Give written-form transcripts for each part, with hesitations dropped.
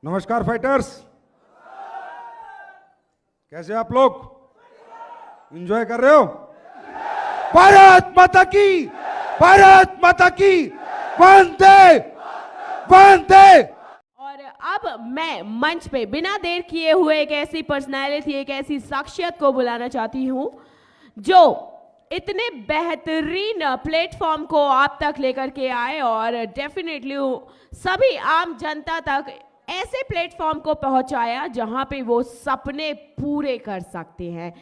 नमस्कार फाइटर्स, कैसे आप लोग? एंजॉय कर रहे हो? भारत माता की, भारत माता की, वंदे वंदे। और अब मैं मंच पे बिना देर किए हुए एक ऐसी पर्सनैलिटी, एक ऐसी शख्सियत को बुलाना चाहती हूं जो इतने बेहतरीन प्लेटफॉर्म को आप तक लेकर के आए और डेफिनेटली सभी आम जनता तक ऐसे प्लेटफॉर्म को पहुंचाया जहां पे वो सपने पूरे कर सकते हैं।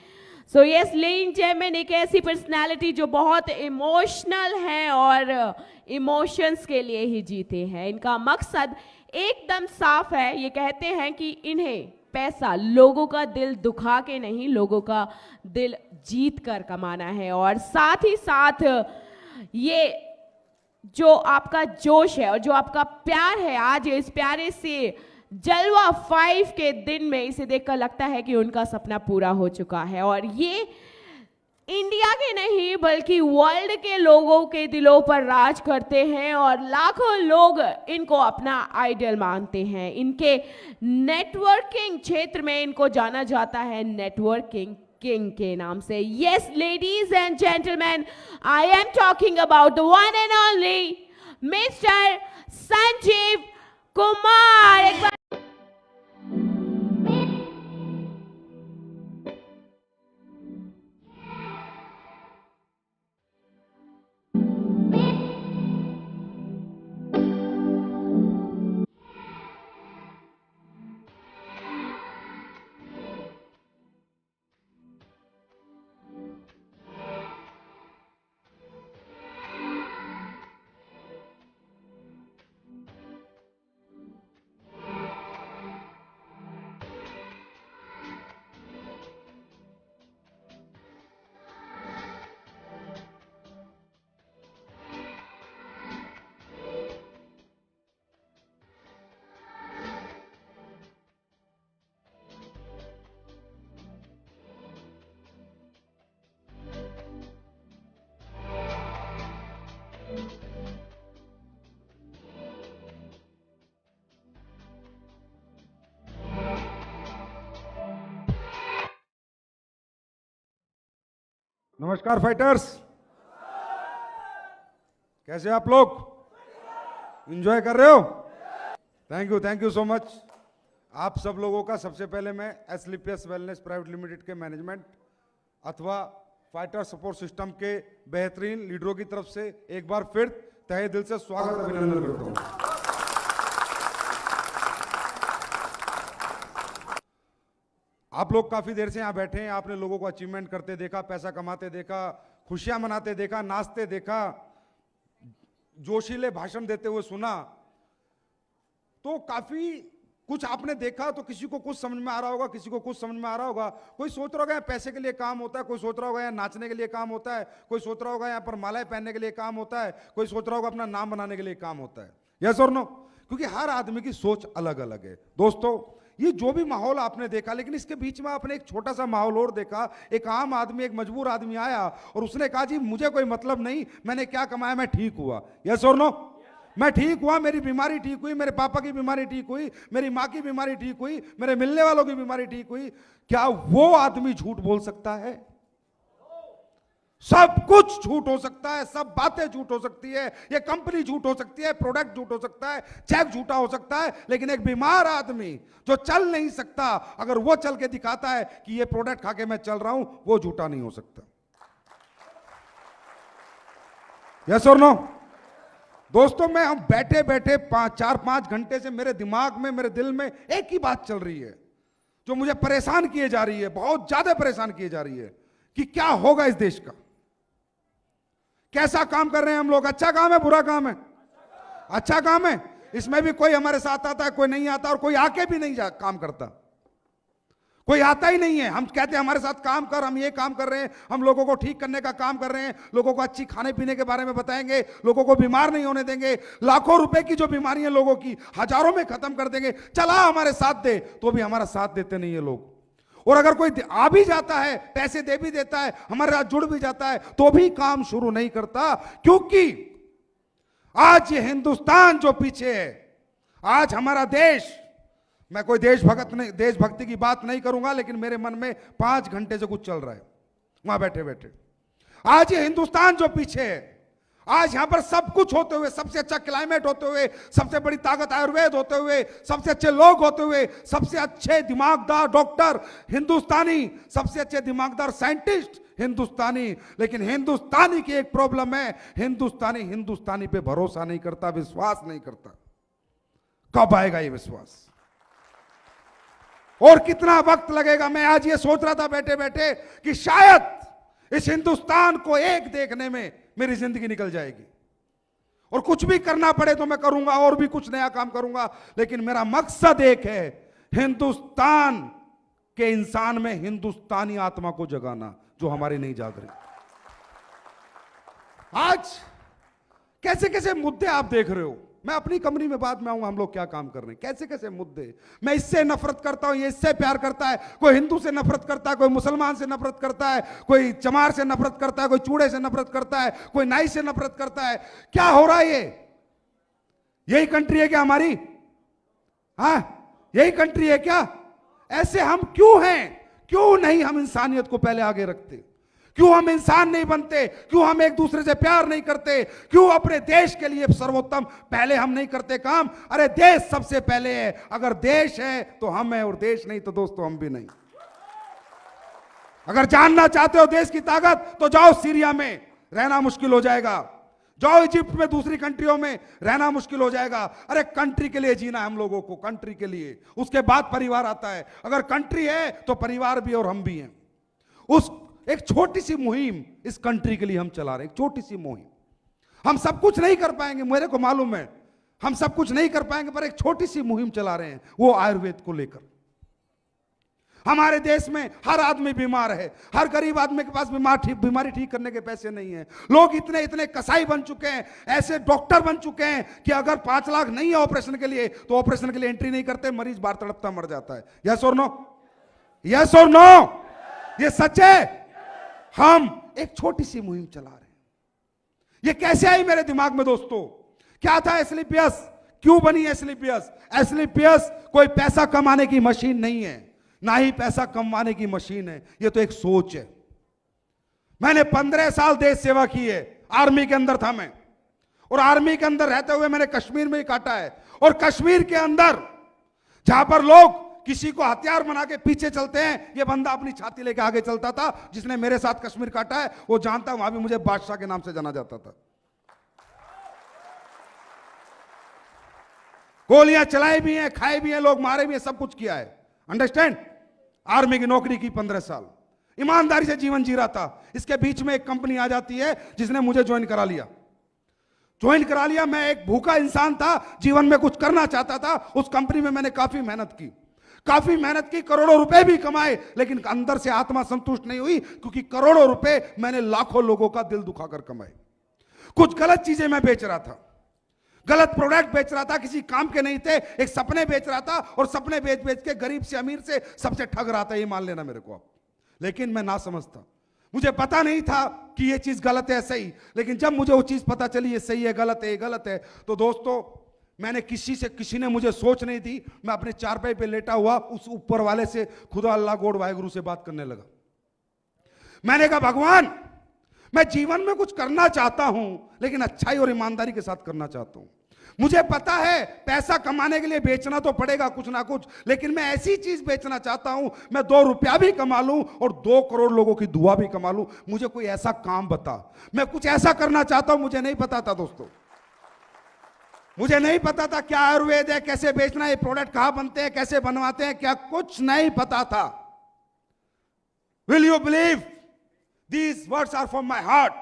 So yes, ladies and gentleman, एक ऐसी पर्सनालिटी जो बहुत इमोशनल है और इमोशंस के लिए ही जीते हैं। इनका मकसद एकदम साफ है। ये कहते हैं कि इन्हें पैसा लोगों का दिल दुखा के नहीं, लोगों का दिल जीत कर कमाना है। और साथ ही साथ ये जो आपका जोश है और जो आपका प्यार है, आज इस प्यारे से जलवा 5 के दिन में इसे देखकर लगता है कि उनका सपना पूरा हो चुका है। और ये इंडिया के नहीं बल्कि वर्ल्ड के लोगों के दिलों पर राज करते हैं और लाखों लोग इनको अपना आइडल मानते हैं। इनके नेटवर्किंग क्षेत्र में इनको जाना जाता है नेटवर्किंग किंग के नाम से। Yes ladies and gentleman, I am talking about the one and only mister Sanjeev Kumar. एक बार नमस्कार फाइटर्स, कैसे आप लोग? एंजॉय कर रहे हो? Thank you so much. आप सब लोगों का सबसे पहले मैं एसलीपीएस वेलनेस प्राइवेट लिमिटेड के मैनेजमेंट अथवा फाइटर सपोर्ट सिस्टम के बेहतरीन लीडरों की तरफ से एक बार फिर तहे दिल से स्वागत अभिनंदन करता हूं। आप लोग काफी देर से यहां बैठे हैं, आपने लोगों को अचीवमेंट करते देखा, पैसा कमाते देखा, खुशियां मनाते देखा, नाचते देखा, जोशीले भाषण देते हुए सुना, तो काफी कुछ आपने देखा। तो किसी को कुछ समझ में आ रहा होगा, किसी को कुछ समझ में आ रहा होगा। कोई सोच रहा होगा यहाँ पैसे के लिए काम होता है, कोई सोच रहा होगा यहाँ नाचने के लिए काम होता है, कोई सोच रहा होगा यहाँ पर मालाएं पहनने के लिए काम होता है, कोई सोच रहा होगा अपना नाम बनाने के लिए काम होता है। यस और नो? क्योंकि हर आदमी की सोच अलग अलग है। दोस्तों, ये जो भी माहौल आपने देखा, लेकिन इसके बीच में आपने एक छोटा सा माहौल और देखा। एक आम आदमी, एक मजबूर आदमी आया और उसने कहा जी मुझे कोई मतलब नहीं, मैंने क्या कमाया, मैं ठीक हुआ। यस और नो? मैं ठीक हुआ, मेरी बीमारी ठीक हुई, मेरे पापा की बीमारी ठीक हुई, मेरी माँ की बीमारी ठीक हुई, मेरे मिलने वालों की बीमारी ठीक हुई। क्या वो आदमी झूठ बोल सकता है? सब कुछ झूठ हो सकता है, सब बातें झूठ हो सकती है, ये कंपनी झूठ हो सकती है, प्रोडक्ट झूठ हो सकता है, चेक झूठा हो सकता है, लेकिन एक बीमार आदमी जो चल नहीं सकता, अगर वो चल के दिखाता है कि ये प्रोडक्ट खा के मैं चल रहा हूं, वो झूठा नहीं हो सकता। यस और नो? दोस्तों, मैं हम बैठे बैठे 4-5 घंटे से मेरे दिमाग में, मेरे दिल में एक ही बात चल रही है जो मुझे परेशान किए जा रही है, बहुत ज्यादा परेशान किए जा रही है कि क्या होगा इस देश का। कैसा काम कर रहे हैं हम लोग? अच्छा काम है, बुरा काम है? अच्छा काम है। इसमें भी कोई हमारे साथ आता है, कोई नहीं आता, और कोई आके भी नहीं काम करता, कोई आता ही नहीं है। हम कहते हैं हमारे साथ काम कर, हम ये काम कर रहे हैं, हम लोगों को ठीक करने का काम कर रहे हैं, लोगों को अच्छी खाने पीने के बारे में बताएंगे, लोगों को बीमार नहीं होने देंगे, लाखों रुपए की जो बीमारियां लोगों की हजारों में खत्म कर देंगे। चला हमारे साथ दे, तो भी हमारा साथ देते नहीं है लोग। और अगर कोई आ भी जाता है, पैसे दे भी देता है, हमारे साथ जुड़ भी जाता है, तो भी काम शुरू नहीं करता। क्योंकि आज ये हिंदुस्तान जो पीछे है, आज हमारा देश मैं कोई देशभक्ति की बात नहीं करूंगा, लेकिन मेरे मन में 5 घंटे से कुछ चल रहा है वहां बैठे बैठे। आज ये हिंदुस्तान जो पीछे है, आज यहां पर सब कुछ होते हुए, सबसे अच्छा क्लाइमेट होते हुए, सबसे बड़ी ताकत आयुर्वेद होते हुए, सबसे अच्छे लोग होते हुए, सबसे अच्छे दिमागदार डॉक्टर हिंदुस्तानी, सबसे अच्छे दिमागदार साइंटिस्ट हिंदुस्तानी, लेकिन हिंदुस्तानी की एक प्रॉब्लम है, हिंदुस्तानी पे भरोसा नहीं करता, विश्वास नहीं करता। कब आएगा ये विश्वास और कितना वक्त लगेगा? मैं आज ये सोच रहा था बैठे बैठे कि शायद इस हिंदुस्तान को एक देखने में मेरी जिंदगी निकल जाएगी, और कुछ भी करना पड़े तो मैं करूंगा, और भी कुछ नया काम करूंगा, लेकिन मेरा मकसद एक है, हिंदुस्तान के इंसान में हिंदुस्तानी आत्मा को जगाना, जो हमारी नहीं जाग रही। आज कैसे कैसे मुद्दे आप देख रहे हो, मैं अपनी कंपनी में बाद में आऊंगा, हम लोग क्या काम कर रहे हैं, कैसे कैसे मुद्दे। मैं इससे नफरत करता हूं, ये इससे प्यार करता है, कोई हिंदू से नफरत करता है, कोई मुसलमान से नफरत करता है, कोई चमार से नफरत करता है, कोई चूड़े से नफरत करता है, कोई नाई से नफरत करता है। क्या हो रहा है? यही कंट्री है क्या हमारी? हाँ, यही कंट्री है क्या? ऐसे हम क्यों हैं? क्यों नहीं हम इंसानियत को पहले आगे रखते? क्यों हम इंसान नहीं बनते? क्यों हम एक दूसरे से प्यार नहीं करते? क्यों अपने देश के लिए सर्वोत्तम पहले हम नहीं करते काम? अरे देश सबसे पहले है, अगर देश है तो हम है, और देश नहीं तो दोस्तों हम भी नहीं। अगर जानना चाहते हो देश की ताकत तो जाओ सीरिया में, रहना मुश्किल हो जाएगा, जाओ इजिप्ट में, दूसरी कंट्रियों में रहना मुश्किल हो जाएगा। अरे कंट्री के लिए जीना है हम लोगों को, कंट्री के लिए, उसके बाद परिवार आता है। अगर कंट्री है तो परिवार भी और हम भी हैं। उस एक छोटी सी मुहिम इस कंट्री के लिए हम चला रहे हैं, एक छोटी सी मुहिम। हम सब कुछ नहीं कर पाएंगे, मेरे को मालूम है हम सब कुछ नहीं कर पाएंगे, पर एक छोटी सी मुहिम चला रहे हैं, वो आयुर्वेद को लेकर। हमारे देश में हर आदमी बीमार है, हर गरीब आदमी के पास बीमारी ठीक करने के पैसे नहीं है। लोग इतने इतने कसाई बन चुके हैं, ऐसे डॉक्टर बन चुके हैं कि अगर 5 लाख नहीं है ऑपरेशन के लिए तो ऑपरेशन के लिए एंट्री नहीं करते, मरीज बाहर तड़पता मर जाता है। यस और नो? यस और नो? ये सच है। हम एक छोटी सी मुहिम चला रहे हैं। ये कैसे आई मेरे दिमाग में दोस्तों? क्या था एस्क्लेपियस? क्यों बनी एस्क्लेपियस? एस्क्लेपियस कोई पैसा कमाने की मशीन नहीं है, ना ही पैसा कमाने की मशीन है, ये तो एक सोच है। मैंने 15 साल देश सेवा की है, आर्मी के अंदर था मैं, और आर्मी के अंदर रहते हुए मैंने कश्मीर में ही काटा है। और कश्मीर के अंदर जहां पर लोग किसी को हथियार बना के पीछे चलते हैं, ये बंदा अपनी छाती लेके आगे चलता था। जिसने मेरे साथ कश्मीर काटा है वो जानता है, वहां भी मुझे बादशाह के नाम से जाना जाता था। गोलियां चलाई भी हैं, खाए भी हैं, लोग मारे भी हैं, सब कुछ किया है। अंडरस्टैंड? आर्मी की नौकरी की 15 साल, ईमानदारी से जीवन जी रहा था। इसके बीच में एक कंपनी आ जाती है जिसने मुझे ज्वाइन करा लिया। मैं एक भूखा इंसान था, जीवन में कुछ करना चाहता था। उस कंपनी में मैंने काफी मेहनत की, करोड़ों रुपए भी कमाए, लेकिन अंदर से आत्मा संतुष्ट नहीं हुई, क्योंकि करोड़ों रुपए मैंने लाखों लोगों का दिल दुखाकर कमाए। कुछ गलत चीजें मैं बेच रहा था, गलत प्रोडक्ट बेच रहा था, किसी काम के नहीं थे, एक सपने बेच रहा था, और सपने बेच बेच के गरीब से अमीर से सबसे ठग रहा था, ये मान लेना मेरे को आप। लेकिन मैं ना समझता, मुझे पता नहीं था कि ये चीज गलत है सही। लेकिन जब मुझे वो चीज पता चली ये सही है गलत है, ये गलत है, तो दोस्तों मैंने किसी ने मुझे सोच नहीं दी। मैं अपने चारपाई पे लेटा हुआ उस ऊपर वाले से, खुदा अल्लाह गॉड वाहिगुरु से बात करने लगा। मैंने कहा भगवान, मैं जीवन में कुछ करना चाहता हूं, लेकिन अच्छाई और ईमानदारी के साथ करना चाहता हूं। मुझे पता है पैसा कमाने के लिए बेचना तो पड़ेगा कुछ ना कुछ, लेकिन मैं ऐसी चीज बेचना चाहता हूं, मैं 2 रुपया भी कमा लूं और 2 करोड़ लोगों की दुआ भी कमा लूं। मुझे कोई ऐसा काम बता, मैं कुछ ऐसा करना चाहता हूं। मुझे नहीं पता था दोस्तों, मुझे नहीं पता था क्या आयुर्वेद है, कैसे बेचना है, ये प्रोडक्ट कहां बनते हैं, कैसे बनवाते हैं, क्या कुछ नहीं पता था। Will you believe these words are from my heart?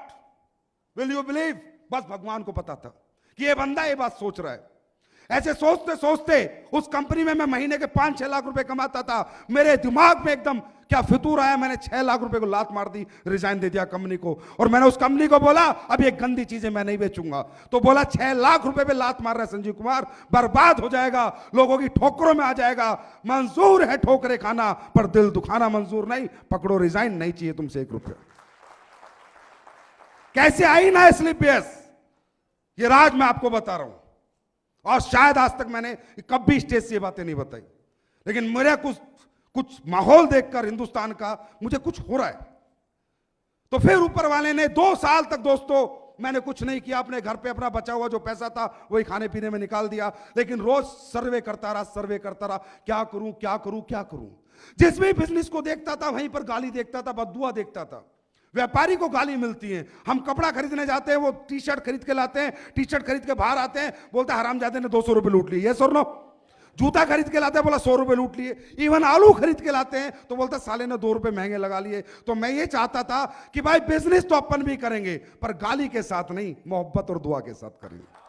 Will you believe? बस भगवान को पता था कि ये बंदा ये बात सोच रहा है। ऐसे सोचते सोचते उस कंपनी में मैं महीने के 5-6 लाख रुपए कमाता था। मेरे दिमाग में एकदम क्या फितूर आया, मैंने 6 लाख रुपए को लात मार दी, रिजाइन दे दिया कंपनी को। और मैंने उस कंपनी को बोला अब ये गंदी चीजें मैं नहीं बेचूंगा। तो बोला 6 लाख रुपए पे लात मार रहा है संजीव कुमार, बर्बाद हो जाएगा, लोगों की ठोकरों में आ जाएगा। मंजूर है ठोकरे खाना, पर दिल दुखाना मंजूर नहीं। पकड़ो रिजाइन, नहीं चाहिए तुमसे 1 रुपया। कैसे आई ना एस्क्लेपियस, ये राज मैं आपको बता रहा हूं, और शायद आज तक मैंने कभी स्टेज से ये बातें नहीं बताई। लेकिन मेरा कुछ माहौल देखकर हिंदुस्तान का मुझे कुछ हो रहा है। तो फिर ऊपर वाले ने 2 साल तक दोस्तों मैंने कुछ नहीं किया, अपने घर पे अपना बचा हुआ जो पैसा था वही खाने पीने में निकाल दिया, लेकिन रोज सर्वे करता रहा, क्या करूं क्या करूं क्या करूं। जिस भी बिजनेस को देखता था वहीं पर गाली देखता था, बददुआ देखता था। व्यापारी को गाली मिलती है, हम कपड़ा खरीदने जाते हैं, वो टी शर्ट खरीद के लाते हैं, टी शर्ट खरीद के बाहर आते हैं, बोलते हैं हरामजादे ने 200 रुपए लूट लिए, यस और नो। जूता खरीद के लाते हैं, बोला 100 रुपए लूट लिए। इवन आलू खरीद के लाते हैं तो बोलता साले ने 2 रुपए महंगे लगा लिए। तो मैं ये चाहता था कि भाई बिजनेस तो अपन भी करेंगे, पर गाली के साथ नहीं, मोहब्बत और दुआ के साथ करेंगे।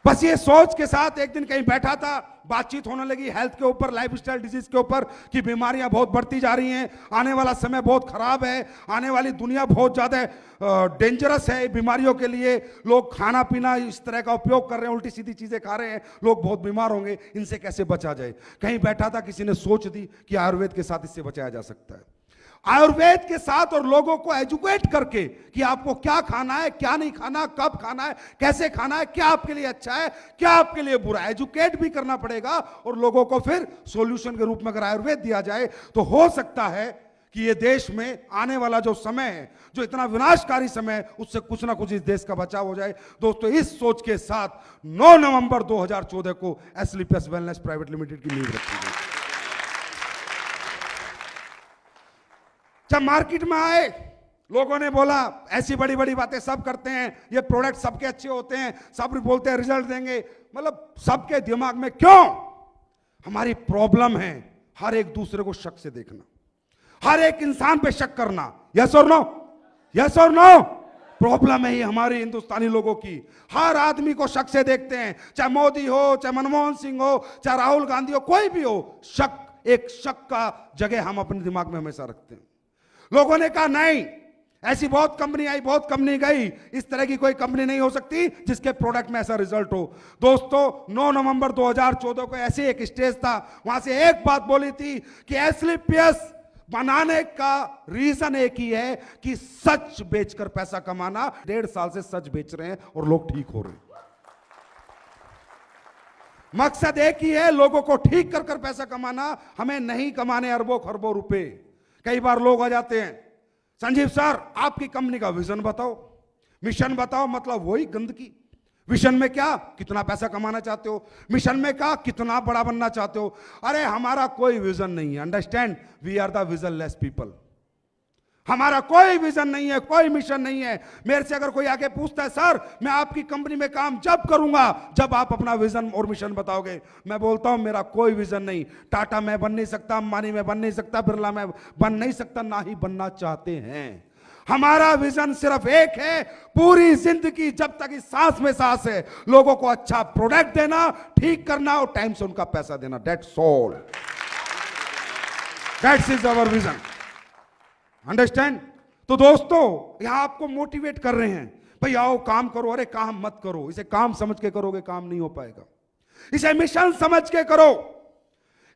बस ये सोच के साथ एक दिन कहीं बैठा था, बातचीत होने लगी हेल्थ के ऊपर, लाइफस्टाइल डिजीज के ऊपर, कि बीमारियां बहुत बढ़ती जा रही हैं, आने वाला समय बहुत खराब है, आने वाली दुनिया बहुत ज्यादा डेंजरस है बीमारियों के लिए। लोग खाना पीना इस तरह का उपयोग कर रहे हैं, उल्टी सीधी चीजें खा रहे हैं, लोग बहुत बीमार होंगे, इनसे कैसे बचा जाए। कहीं बैठा था, किसी ने सोच दी कि आयुर्वेद के साथ इससे बचाया जा सकता है। आयुर्वेद के साथ और लोगों को एजुकेट करके कि आपको क्या खाना है, क्या नहीं खाना, कब खाना है, कैसे खाना है, क्या आपके लिए अच्छा है, क्या आपके लिए बुरा है, एजुकेट भी करना पड़ेगा। और लोगों को फिर सॉल्यूशन के रूप में अगर आयुर्वेद दिया जाए तो हो सकता है कि ये देश में आने वाला जो समय है, जो इतना विनाशकारी समय है, उससे कुछ ना कुछ इस देश का बचाव हो जाए। दोस्तों इस सोच के साथ 9 नवंबर 2014 को एस्क्लेपियस वेलनेस प्राइवेट लिमिटेड की नींव रखी गई। जब मार्केट में आए, लोगों ने बोला ऐसी बड़ी बड़ी बातें सब करते हैं, ये प्रोडक्ट सबके अच्छे होते हैं, सब बोलते हैं रिजल्ट देंगे, मतलब सबके दिमाग में क्यों हमारी प्रॉब्लम है हर एक दूसरे को शक से देखना, हर एक इंसान पे शक करना। यस और नो, यस और नो। प्रॉब्लम है ये हमारी हिंदुस्तानी लोगों की, हर आदमी को शक से देखते हैं, चाहे मोदी हो, चाहे मनमोहन सिंह हो, चाहे राहुल गांधी हो, कोई भी हो, शक, एक शक का जगह हम अपने दिमाग में हमेशा रखते हैं। लोगों ने कहा नहीं, ऐसी बहुत कंपनी आई, बहुत कंपनी गई, इस तरह की कोई कंपनी नहीं हो सकती जिसके प्रोडक्ट में ऐसा रिजल्ट हो। दोस्तों 9 नवंबर 2014 को ऐसे एक स्टेज था, वहां से एक बात बोली थी कि एस्क्लेपियस बनाने का रीजन एक ही है कि सच बेचकर पैसा कमाना। 1.5 साल से सच बेच रहे हैं और लोग ठीक हो रहे हैं। मकसद एक ही है, लोगों को ठीक कर कर पैसा कमाना, हमें नहीं कमाने अरबों खरबों रुपए। कई बार लोग आ जाते हैं, संजीव सर आपकी कंपनी का विजन बताओ, मिशन बताओ, मतलब वही गंदगी। विजन में क्या, कितना पैसा कमाना चाहते हो, मिशन में क्या, कितना बड़ा बनना चाहते हो। अरे हमारा कोई विजन नहीं है, understand, we are the visionless people. हमारा कोई विजन नहीं है, कोई मिशन नहीं है। मेरे से अगर कोई आके पूछता है सर मैं आपकी कंपनी में काम जब करूंगा जब आप अपना विजन और मिशन बताओगे, मैं बोलता हूं मेरा कोई विजन नहीं। टाटा में बन नहीं सकता, अंबानी में बन नहीं सकता, बिरला में बन नहीं सकता, ना ही बनना चाहते हैं। हमारा विजन सिर्फ एक है, पूरी जिंदगी जब तक इस सांस में सांस है, लोगों को अच्छा प्रोडक्ट देना, ठीक करना और टाइम से उनका पैसा देना। That's all, that's is our vision, understand. तो दोस्तों यहां आपको मोटिवेट कर रहे हैं, भाई आओ काम करो। अरे काम मत करो, इसे काम समझ के करोगे काम नहीं हो पाएगा, इसे मिशन समझ के करो।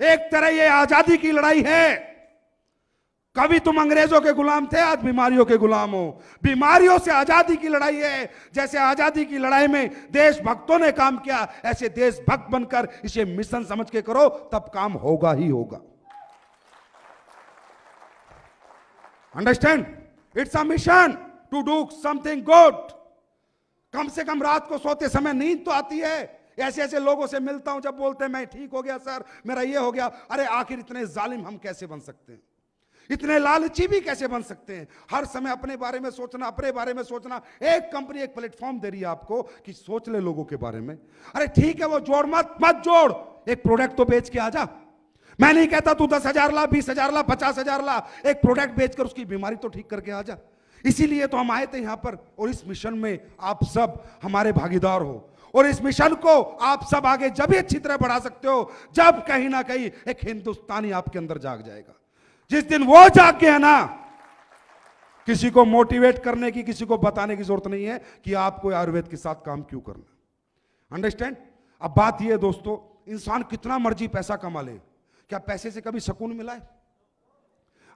एक तरह ये आजादी की लड़ाई है। कभी तुम अंग्रेजों के गुलाम थे, आज बीमारियों के गुलाम हो। बीमारियों से आजादी की लड़ाई है। जैसे आजादी की लड़ाई में देशभक्तों ने काम किया, ऐसे देशभक्त बनकर इसे मिशन समझ के करो, तब काम होगा ही होगा। Understand, it's a mission to do something good. कम से कम रात को सोते समय नींद तो आती है। ऐसे ऐसे लोगों से मिलता हूं, जब बोलते हैं मैं ठीक हो गया सर, मेरा ये हो गया। अरे आखिर इतने जालिम हम कैसे बन सकते हैं, इतने लालची भी कैसे बन सकते हैं। हर समय अपने बारे में सोचना, अपने बारे में सोचना। एक कंपनी एक प्लेटफॉर्म दे रही है आपको कि सोच ले लोगों के बारे में। अरे ठीक है वो जोड़ मत जोड़, एक प्रोडक्ट तो बेच के आ जा। मैं नहीं कहता तू 10,000 ला, 20,000 ला, 50,000 ला, एक प्रोडक्ट बेचकर उसकी बीमारी तो ठीक करके आ जा। इसीलिए तो हम आए थे यहां पर, और इस मिशन में आप सब हमारे भागीदार हो। और इस मिशन को आप सब आगे जब भी अच्छी तरह बढ़ा सकते हो, जब कहीं ना कहीं एक हिंदुस्तानी आपके अंदर जाग जाएगा। जिस दिन वो जाग गया ना, किसी को मोटिवेट करने की, किसी को बताने की जरूरत नहीं है कि आपको आयुर्वेद के साथ काम क्यों करना। अंडरस्टैंड। अब बात यह है दोस्तों, इंसान कितना मर्जी पैसा कमा ले, क्या पैसे से कभी सुकून मिला है?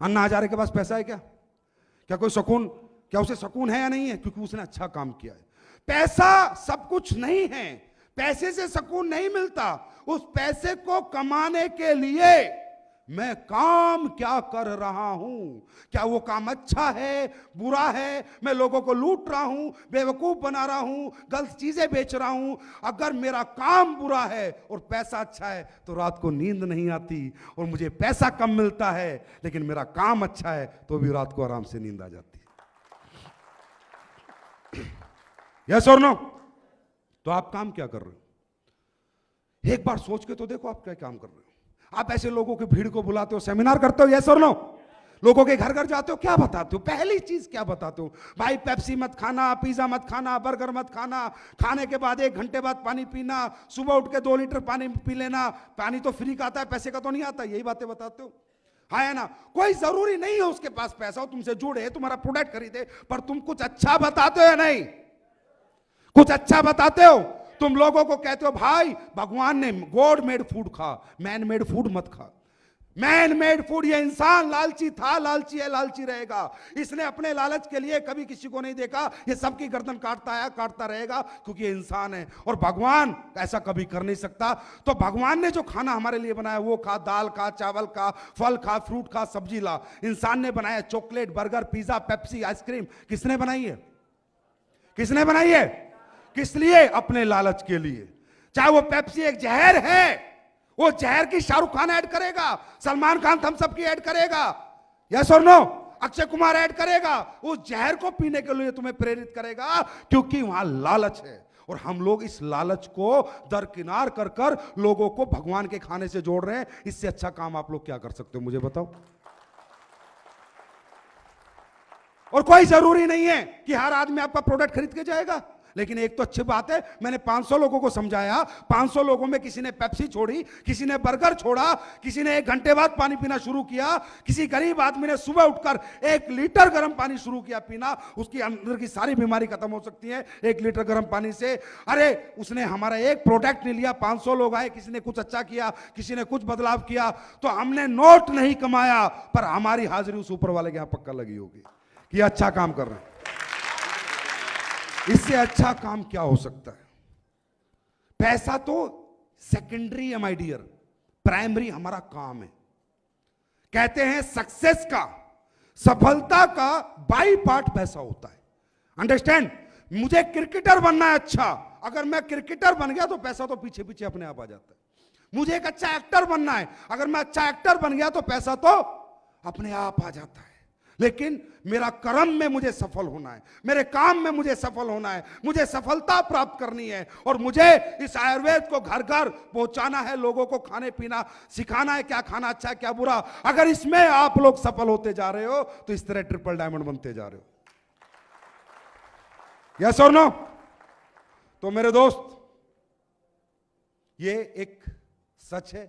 अन्ना हजारे के पास पैसा है क्या कोई सुकून, क्या उसे सुकून है या नहीं है? क्योंकि उसने अच्छा काम किया है। पैसा सब कुछ नहीं है, पैसे से सुकून नहीं मिलता। उस पैसे को कमाने के लिए मैं काम क्या कर रहा हूं, क्या वो काम अच्छा है, बुरा है, मैं लोगों को लूट रहा हूं, बेवकूफ बना रहा हूं, गलत चीजें बेच रहा हूं। अगर मेरा काम बुरा है और पैसा अच्छा है तो रात को नींद नहीं आती, और मुझे पैसा कम मिलता है लेकिन मेरा काम अच्छा है तो भी रात को आराम से नींद आ जाती है। यस और नो? तो आप काम क्या कर रहे हो? एक बार सोच के तो देखो आप क्या काम कर रहे हो। आप ऐसे लोगों की भीड़ को बुलाते हो, सेमिनार करते हो, यस और नो? लोगों के घर घर जाते हो, क्या बताते हो? पहली चीज क्या बताते हो? भाई पेप्सी मत खाना, पिज्जा मत खाना, बर्गर मत खाना, खाने के बाद 1 घंटे बाद पानी पीना, सुबह उठ के 2 लीटर पानी पी लेना, पानी तो फ्री का आता है, पैसे का तो नहीं आता। यही बातें बताते हो, हाँ है ना? कोई जरूरी नहीं है उसके पास पैसा हो, तुमसे जुड़े, तुम्हारा प्रोडक्ट खरीदे, पर तुम कुछ अच्छा बताते हो या नहीं? कुछ अच्छा बताते हो। तुम लोगों को कहते हो भाई भगवान ने गॉड मेड फूड खा, मैन मेड फूड मत खा। मैन मेड फूड, ये इंसान लालची था, लालची है, लालची रहेगा। इसने अपने लालच के लिए कभी किसी को नहीं देखा, ये सबकी गर्दन काटता आया, काटता रहेगा, क्योंकि ये इंसान है और भगवान ऐसा कभी कर नहीं सकता। तो भगवान ने जो खाना हमारे लिए बनाया वो खा, दाल खा, चावल खा, फल खा, फ्रूट खा, सब्जी ला। इंसान ने बनाया chocolate, burger, pizza, Pepsi, ice cream. किसने बनाई है? किसने बनाई है? किस लिए? अपने लालच के लिए। चाहे वो पेप्सी एक जहर है, वो जहर की शाहरुख खान ऐड करेगा, सलमान खान थम्स अप की ऐड करेगा, यस और नो? अक्षय कुमार ऐड करेगा, उस जहर को पीने के लिए तुम्हें प्रेरित करेगा, क्योंकि वहां लालच है। और हम लोग इस लालच को दरकिनार कर कर लोगों को भगवान के खाने से जोड़ रहे हैं। इससे अच्छा काम आप लोग क्या कर सकते हो, मुझे बताओ? और कोई जरूरी नहीं है कि हर आदमी आपका प्रोडक्ट खरीद के जाएगा। लेकिन एक तो अच्छी बात है, मैंने 500 लोगों को समझाया, 500 लोगों में किसी ने पेप्सी छोड़ी, किसी ने बर्गर छोड़ा, किसी ने 1 घंटे बाद पानी पीना शुरू किया, किसी गरीब आदमी ने सुबह उठकर 1 लीटर गर्म पानी शुरू किया पीना। उसकी अंदर की सारी बीमारी खत्म हो सकती है 1 लीटर गर्म पानी से। अरे उसने हमारा एक प्रोडक्ट नहीं लिया, 500 लोग आए, किसी ने कुछ अच्छा किया, किसी ने कुछ बदलाव किया, तो हमने नोट नहीं कमाया, पर हमारी हाजिरी उस ऊपर वाले के यहां पक्का लगी होगी कि अच्छा काम कर रहे हैं। इससे अच्छा काम क्या हो सकता है? पैसा तो सेकेंडरी है माय डियर, प्राइमरी हमारा काम है। कहते हैं सक्सेस का, सफलता का बाई पार्ट पैसा होता है। अंडरस्टैंड? मुझे क्रिकेटर बनना है, अच्छा, अगर मैं क्रिकेटर बन गया तो पैसा तो पीछे पीछे अपने आप आ जाता है। मुझे एक अच्छा एक्टर बनना है, अगर मैं अच्छा एक्टर बन गया तो पैसा तो अपने आप आ जाता है। लेकिन मेरा कर्म में मुझे सफल होना है, मेरे काम में मुझे सफल होना है, मुझे सफलता प्राप्त करनी है, और मुझे इस आयुर्वेद को घर घर पहुंचाना है, लोगों को खाने पीना सिखाना है, क्या खाना अच्छा है, क्या बुरा। अगर इसमें आप लोग सफल होते जा रहे हो तो इस तरह ट्रिपल डायमंड बनते जा रहे हो, यस और नो? तो मेरे दोस्त, ये एक सच है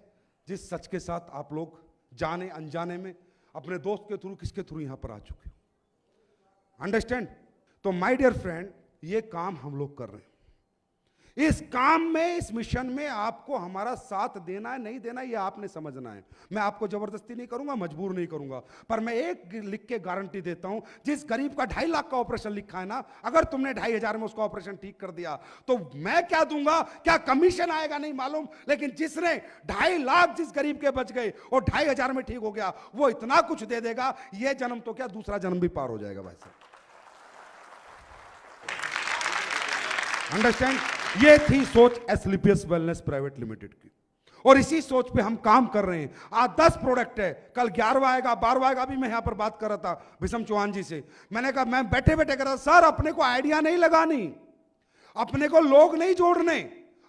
जिस सच के साथ आप लोग जाने अनजाने में अपने दोस्त के थ्रू, किसके थ्रू यहां पर आ चुके हो। अंडरस्टैंड? तो माय डियर फ्रेंड, ये काम हम लोग कर रहे हैं। इस काम में, इस मिशन में आपको हमारा साथ देना है नहीं देना, ये आपने समझना है। मैं आपको जबरदस्ती नहीं करूंगा, मजबूर नहीं करूंगा, पर मैं एक लिख के गारंटी देता हूं, जिस गरीब का 2.5 लाख का ऑपरेशन लिखा है ना, अगर तुमने 2,500 में उसका ऑपरेशन ठीक कर दिया तो मैं क्या दूंगा, क्या कमीशन आएगा नहीं मालूम, लेकिन जिसने 2.5 लाख जिस गरीब के बच गए और 2,500 में ठीक हो गया, वो इतना कुछ दे देगा, ये जन्म तो क्या दूसरा जन्म भी पार हो जाएगा भाई साहब। अंडरस्टैंड? ये थी सोच एस्क्लेपियस वेलनेस प्राइवेट लिमिटेड की, और इसी सोच पे हम काम कर रहे हैं। आज 10 प्रोडक्ट है, कल 11वां आएगा, 12वां आएगा। अभी मैं यहां पर बात कर रहा था विषम चौहान जी से, मैंने कहा, मैं बैठे बैठे कर रहा था, सर अपने को आइडिया नहीं लगानी, अपने को लोग नहीं जोड़ने,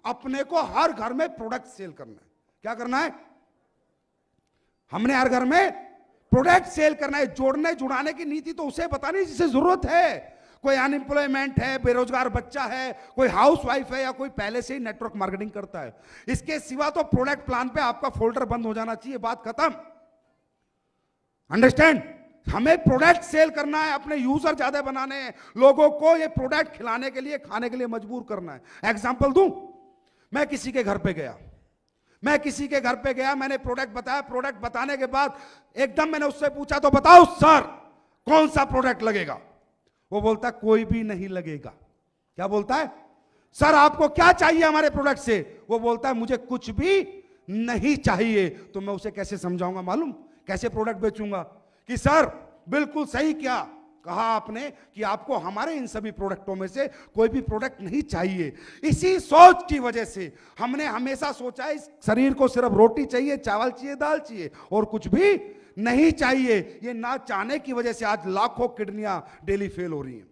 अपने को हर घर में प्रोडक्ट सेल करना है। क्या करना है? हमने हर घर में प्रोडक्ट सेल करना है। जोड़ने जुड़ाने की नीति तो उसे बतानी जिसे जरूरत है। कोई अनएम्प्लॉयमेंट है, बेरोजगार बच्चा है, कोई हाउसवाइफ है, या कोई पहले से ही नेटवर्क मार्केटिंग करता है। इसके सिवा तो प्रोडक्ट प्लान पे आपका फोल्डर बंद हो जाना चाहिए, बात खत्म। अंडरस्टैंड? हमें प्रोडक्ट सेल करना है, अपने यूजर ज्यादा बनाने हैं, लोगों को ये प्रोडक्ट खिलाने के लिए, खाने के लिए मजबूर करना है। एग्जांपल दूं, मैं किसी के घर पे गया, मैंने प्रोडक्ट बताया। प्रोडक्ट बताने के बाद एकदम मैंने उससे पूछा, तो बताओ सर कौन सा प्रोडक्ट लगेगा? वो बोलता कोई भी नहीं लगेगा। क्या बोलता है? सर आपको क्या चाहिए हमारे प्रोडक्ट से? वो बोलता है मुझे कुछ भी नहीं चाहिए। तो मैं उसे कैसे समझाऊंगा मालूम, कैसे प्रोडक्ट बेचूंगा कि सर बिल्कुल सही क्या कहा आपने कि आपको हमारे इन सभी प्रोडक्टों में से कोई भी प्रोडक्ट नहीं चाहिए। इसी सोच की वजह से हमने हमेशा सोचा है इस शरीर को सिर्फ रोटी चाहिए, चावल चाहिए, दाल चाहिए और कुछ भी नहीं चाहिए। ये ना चाहने की वजह से आज लाखों किडनियां डेली फेल हो रही हैं,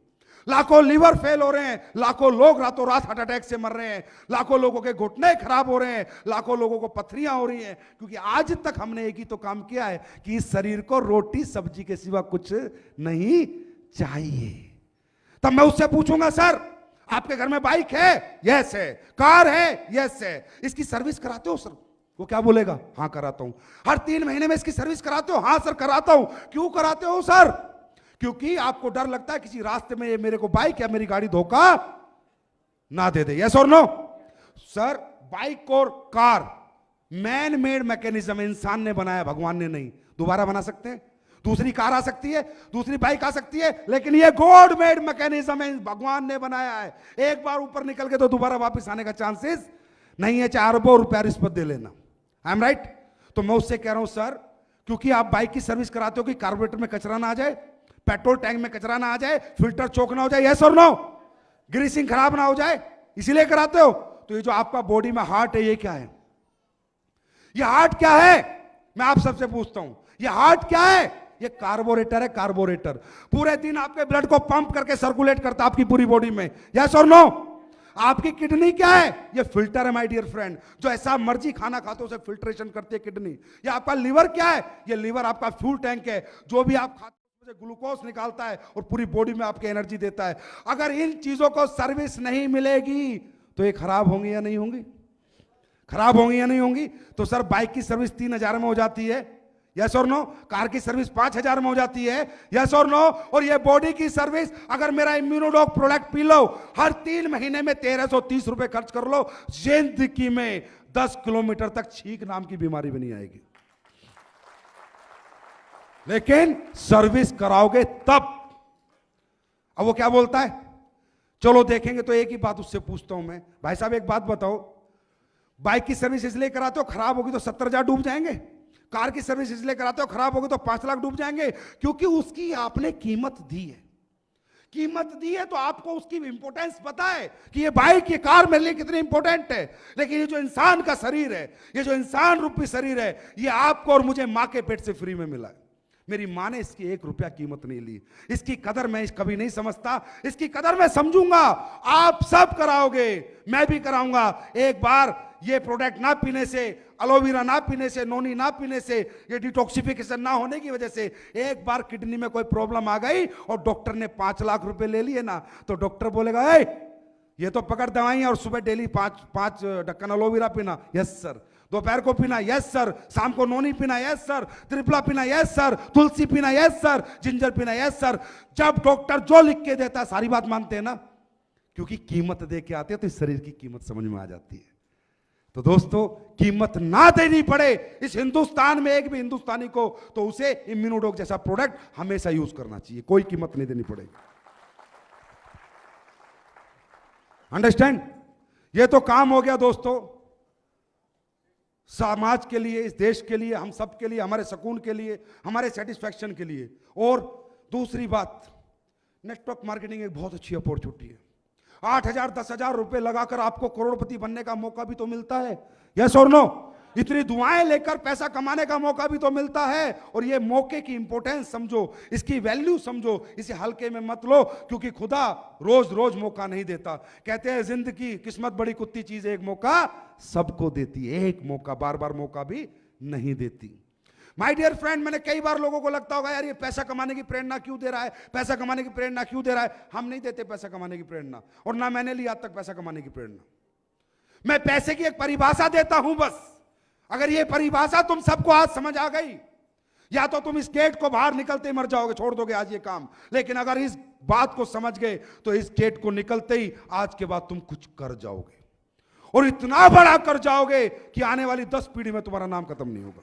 लाखों लीवर फेल हो रहे हैं, लाखों लोग रातों रात हार्ट अटैक से मर रहे हैं, लाखों लोगों के घुटने खराब हो रहे हैं, लाखों लोगों को पथरियां हो रही हैं, क्योंकि आज तक हमने एक ही तो काम किया है कि इस शरीर को रोटी सब्जी के सिवा कुछ नहीं चाहिए। तब मैं उससे पूछूंगा सर आपके घर में बाइक है? यस है। कार है? यस है। इसकी सर्विस कराते हो सर? वो क्या बोलेगा? हाँ कराता हूं। हर 3 महीने में इसकी सर्विस कराते हो? हाँ सर कराता हूं। क्यों कराते हो सर? क्योंकि आपको डर लगता है किसी रास्ते में ये मेरे को बाइक या मेरी गाड़ी धोखा ना दे दे। यस और नो? सर बाइक और कार मैन मेड मैकेनिज्म, इंसान ने बनाया, भगवान ने नहीं। दोबारा बना सकते हैं, दूसरी कार आ सकती है, दूसरी बाइक आ सकती है, लेकिन ये गॉड मेड मैकेनिज्म है, भगवान ने बनाया है। एक बार ऊपर निकल के तो दोबारा वापस आने का चांसेस नहीं है, चाहे अरबों रुपया रिश्वत दे लेना। I am right? तो मैं उससे कह रहा हूं सर क्योंकि आप बाइक की सर्विस कराते हो कि कार्बोरेटर में कचरा ना आ जाए, पेट्रोल टैंक में कचरा ना आ जाए, फिल्टर चोक ना हो जाए, यस और नो, ग्रीसिंग खराब ना हो जाए, इसीलिए कराते हो। तो ये जो आपका बॉडी में हार्ट है ये क्या है? ये हार्ट क्या है? मैं आप सबसे पूछता हूं, ये हार्ट क्या है? ये कार्बोरेटर है। कार्बोरेटर पूरे दिन आपके ब्लड को पंप करके सर्कुलेट करता है आपकी पूरी बॉडी में, यस और नो। आपकी किडनी क्या है? ये फिल्टर है माय डियर फ्रेंड, जो ऐसा मर्जी खाना खाते हो उसे फिल्ट्रेशन करती है किडनी। ये आपका लीवर क्या है? ये लीवर आपका फ्यूल टैंक है, जो भी आप खाते हो ग्लूकोज निकालता है और पूरी बॉडी में आपकी एनर्जी देता है। अगर इन चीजों को सर्विस नहीं मिलेगी तो ये खराब होंगी या नहीं होंगी? खराब होंगी या नहीं होंगी? तो सर बाइक की सर्विस 3,000 में हो जाती है, यस और नो। कार की सर्विस 5,000 में हो जाती है, यस और नो। और ये बॉडी की सर्विस अगर मेरा इम्यूनोडॉग प्रोडक्ट पी लो, हर 3 महीने में 1330 रुपए खर्च कर लो, जिंदगी में 10 किलोमीटर तक छींक नाम की बीमारी भी नहीं आएगी। लेकिन सर्विस कराओगे तब। अब वो क्या बोलता है, चलो देखेंगे। तो एक ही बात उससे पूछता हूं मैं, भाई साहब एक बात बताओ, बाइक की सर्विस इसलिए कराते हो खराब होगी तो 70,000 डूब जाएंगे, कार की सर्विस इसलिए कराते हो खराब होगी तो 5 लाख डूब जाएंगे, क्योंकि उसकी आपने कीमत दी है। कीमत दी है तो आपको उसकी इंपॉर्टेंस पता है कि ये बाइक ये कार मेरे लिए कितनी इंपॉर्टेंट है। लेकिन ये जो इंसान का शरीर है, ये जो इंसान रूपी शरीर है, ये आपको और मुझे मां के पेट से फ्री में मिला है। मेरी मां ने इसकी 1 रुपया कीमत नहीं ली। इसकी कदर मैं कभी नहीं समझता, इसकी कदर मैं समझूंगा। आप सब कराओगे, मैं भी कराऊंगा। एक बार ये प्रोडक्ट ना पीने से, एलोवेरा ना पीने से, नोनी ना पीने से, ये डिटॉक्सिफिकेशन ना होने की वजह से एक बार किडनी में कोई प्रॉब्लम आ गई और डॉक्टर ने 5 लाख रुपए ले लिए ना, तो डॉक्टर बोलेगा ए ये तो पकड़ दवाई और सुबह डेली 5 ढक्कन एलोवेरा पीना, यस सर। दोपहर को पीना, यस सर। शाम को नोनी पीना, यस सर। त्रिफला पीना, यस सर। तुलसी पीना, यस सर। जिंजर पीना, यस सर। जब डॉक्टर जो लिख के देता है सारी बात मानते हैं ना, क्योंकि कीमत दे के आते हैं तो इस शरीर की कीमत समझ में आ जाती है। तो दोस्तों कीमत ना देनी पड़े इस हिंदुस्तान में एक भी हिंदुस्तानी को, तो उसे इम्यूनोडॉग जैसा प्रोडक्ट हमेशा यूज करना चाहिए, कोई कीमत नहीं देनी पड़ेगी। अंडरस्टैंड? ये तो काम हो गया दोस्तों समाज के लिए, इस देश के लिए, हम सब के लिए, हमारे सुकून के लिए, हमारे सेटिस्फैक्शन के लिए। और दूसरी बात, नेटवर्क मार्केटिंग एक बहुत अच्छी अपॉर्चुनिटी है। 8,000 10,000 रुपए लगाकर आपको करोड़पति बनने का मौका भी तो मिलता है, यस और नो। इतनी दुआएं लेकर पैसा कमाने का मौका भी तो मिलता है। और ये मौके की इंपॉर्टेंस समझो, इसकी वैल्यू समझो, इसे हल्के में मत लो, क्योंकि खुदा रोज रोज मौका नहीं देता। कहते हैं जिंदगी किस्मत बड़ी कुत्ती चीज है, एक मौका सबको देती है, एक मौका, बार बार मौका भी नहीं देती। माय डियर फ्रेंड, मैंने कई बार लोगों को लगता होगा यार ये पैसा कमाने की प्रेरणा क्यों दे रहा है, पैसा कमाने की प्रेरणा क्यों दे रहा है। हम नहीं देते पैसा कमाने की प्रेरणा, और ना मैंने ली आज तक पैसा कमाने की प्रेरणा। मैं पैसे की एक परिभाषा देता हूं बस। अगर ये परिभाषा तुम सबको आज समझ आ गई, या तो तुम इस गेट को बाहर निकलते ही मर जाओगे, छोड़ दोगे आज ये काम। लेकिन अगर इस बात को समझ गए तो इस गेट को निकलते ही आज के बाद तुम कुछ कर जाओगे, और इतना बड़ा कर जाओगे कि आने वाली 10 पीढ़ी में तुम्हारा नाम खत्म नहीं होगा।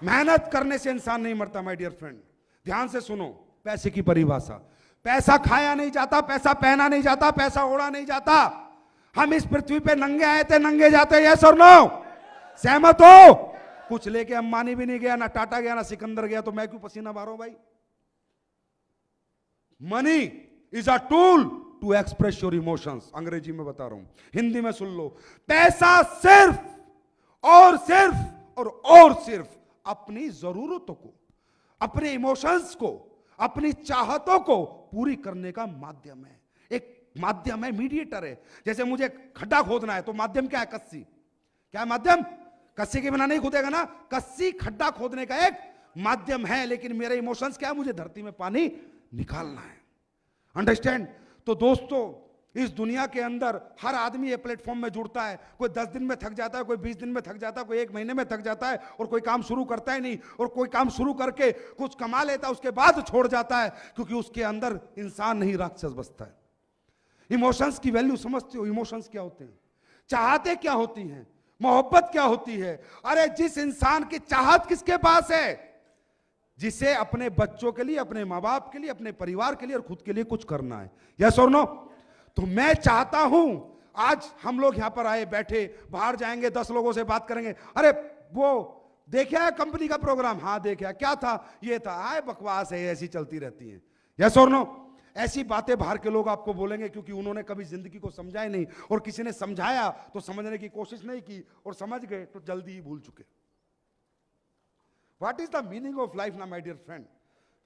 मेहनत करने से इंसान नहीं मरता माय डियर फ्रेंड। ध्यान से सुनो पैसे की परिभाषा। पैसा खाया नहीं जाता, पैसा पहना नहीं जाता, पैसा ओढ़ा नहीं जाता। हम इस पृथ्वी पे नंगे आए थे, नंगे जाते। यस और नो? सहमत हो? कुछ लेके अंबानी भी नहीं गया, ना टाटा गया, ना सिकंदर गया, तो मैं क्यों पसीना बहा रहा हूं भाई? Money is a tool to express your emotions. अंग्रेजी में बता रहा हूं, हिंदी में सुन लो। पैसा सिर्फ और सिर्फ अपनी जरूरतों को, अपने इमोशंस को, अपनी चाहतों को पूरी करने का माध्यम है। एक माध्यम है, मीडिएटर है। जैसे मुझे खड्डा खोदना है तो माध्यम क्या है? कस्सी। क्या है माध्यम? कस्सी के बिना नहीं खुदेगा ना। कस्सी खड्डा खोदने का एक माध्यम है, लेकिन मेरे इमोशंस क्या है? मुझे धरती में पानी निकालना है। अंडरस्टैंड? तो दोस्तों, इस दुनिया के अंदर हर आदमी ये प्लेटफॉर्म में जुड़ता है। कोई 10 दिन में थक जाता है, कोई 20 दिन में थक जाता है, कोई 1 महीने में थक जाता है, और कोई काम शुरू करता ही नहीं, और कोई काम शुरू करके कुछ कमा लेता है, उसके बाद छोड़ जाता है, क्योंकि उसके अंदर इंसान नहीं राक्षस बसता है। इमोशंस की वैल्यू समझते हो? इमोशंस क्या होते हैं? चाहते क्या होती हैं? मोहब्बत क्या होती है? अरे जिस इंसान की चाहत किसके पास है? जिसे अपने बच्चों के लिए, अपने माँ बाप के लिए, अपने परिवार के लिए और खुद के लिए कुछ करना है। यस और नो? तो मैं चाहता हूं, आज हम लोग यहां पर आए, बैठे, बाहर जाएंगे, 10 लोगों से बात करेंगे। अरे वो देखा है कंपनी का प्रोग्राम? हाँ देखा। क्या था? ये था। आए बकवास है, ऐसी चलती रहती है। यस और नो? ऐसी बातें बाहर के लोग आपको बोलेंगे, क्योंकि उन्होंने कभी जिंदगी को समझा ही नहीं, और किसी ने समझाया तो समझने की कोशिश नहीं की, और समझ गए तो जल्दी ही भूल चुके। What is the meaning of life ना माय डियर फ्रेंड?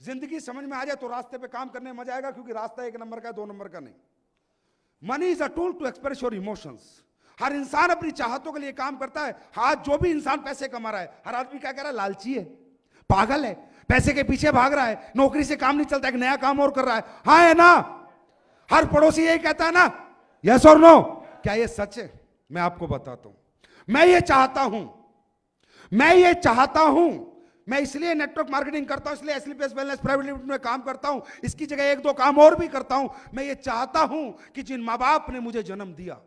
जिंदगी समझ में आ जाए तो रास्ते पे काम करने में मजा आएगा, क्योंकि रास्ता 1 नंबर का, 2 नंबर का नहीं। Money is a tool to express your emotions. हर इंसान अपनी चाहतों के लिए काम करता है। आज जो भी इंसान पैसे कमा रहा है, हर आदमी क्या कह रहा है? लालची है, पागल है, पैसे के पीछे भाग रहा है, नौकरी से काम नहीं चलता, एक नया काम और कर रहा है। हाँ है ना? हर पड़ोसी यही कहता है ना? यस और नो? क्या ये सच है? मैं आपको बताता हूं। मैं ये चाहता हूं, मैं इसलिए नेटवर्क मार्केटिंग करता हूं, इसलिए एसलीपीएस वेलनेस प्राइवेट लिमिटेड में काम करता हूं, इसकी जगह 1-2 काम और भी करता हूं। मैं ये चाहता हूं कि जिन माँ बाप ने मुझे जन्म दिया,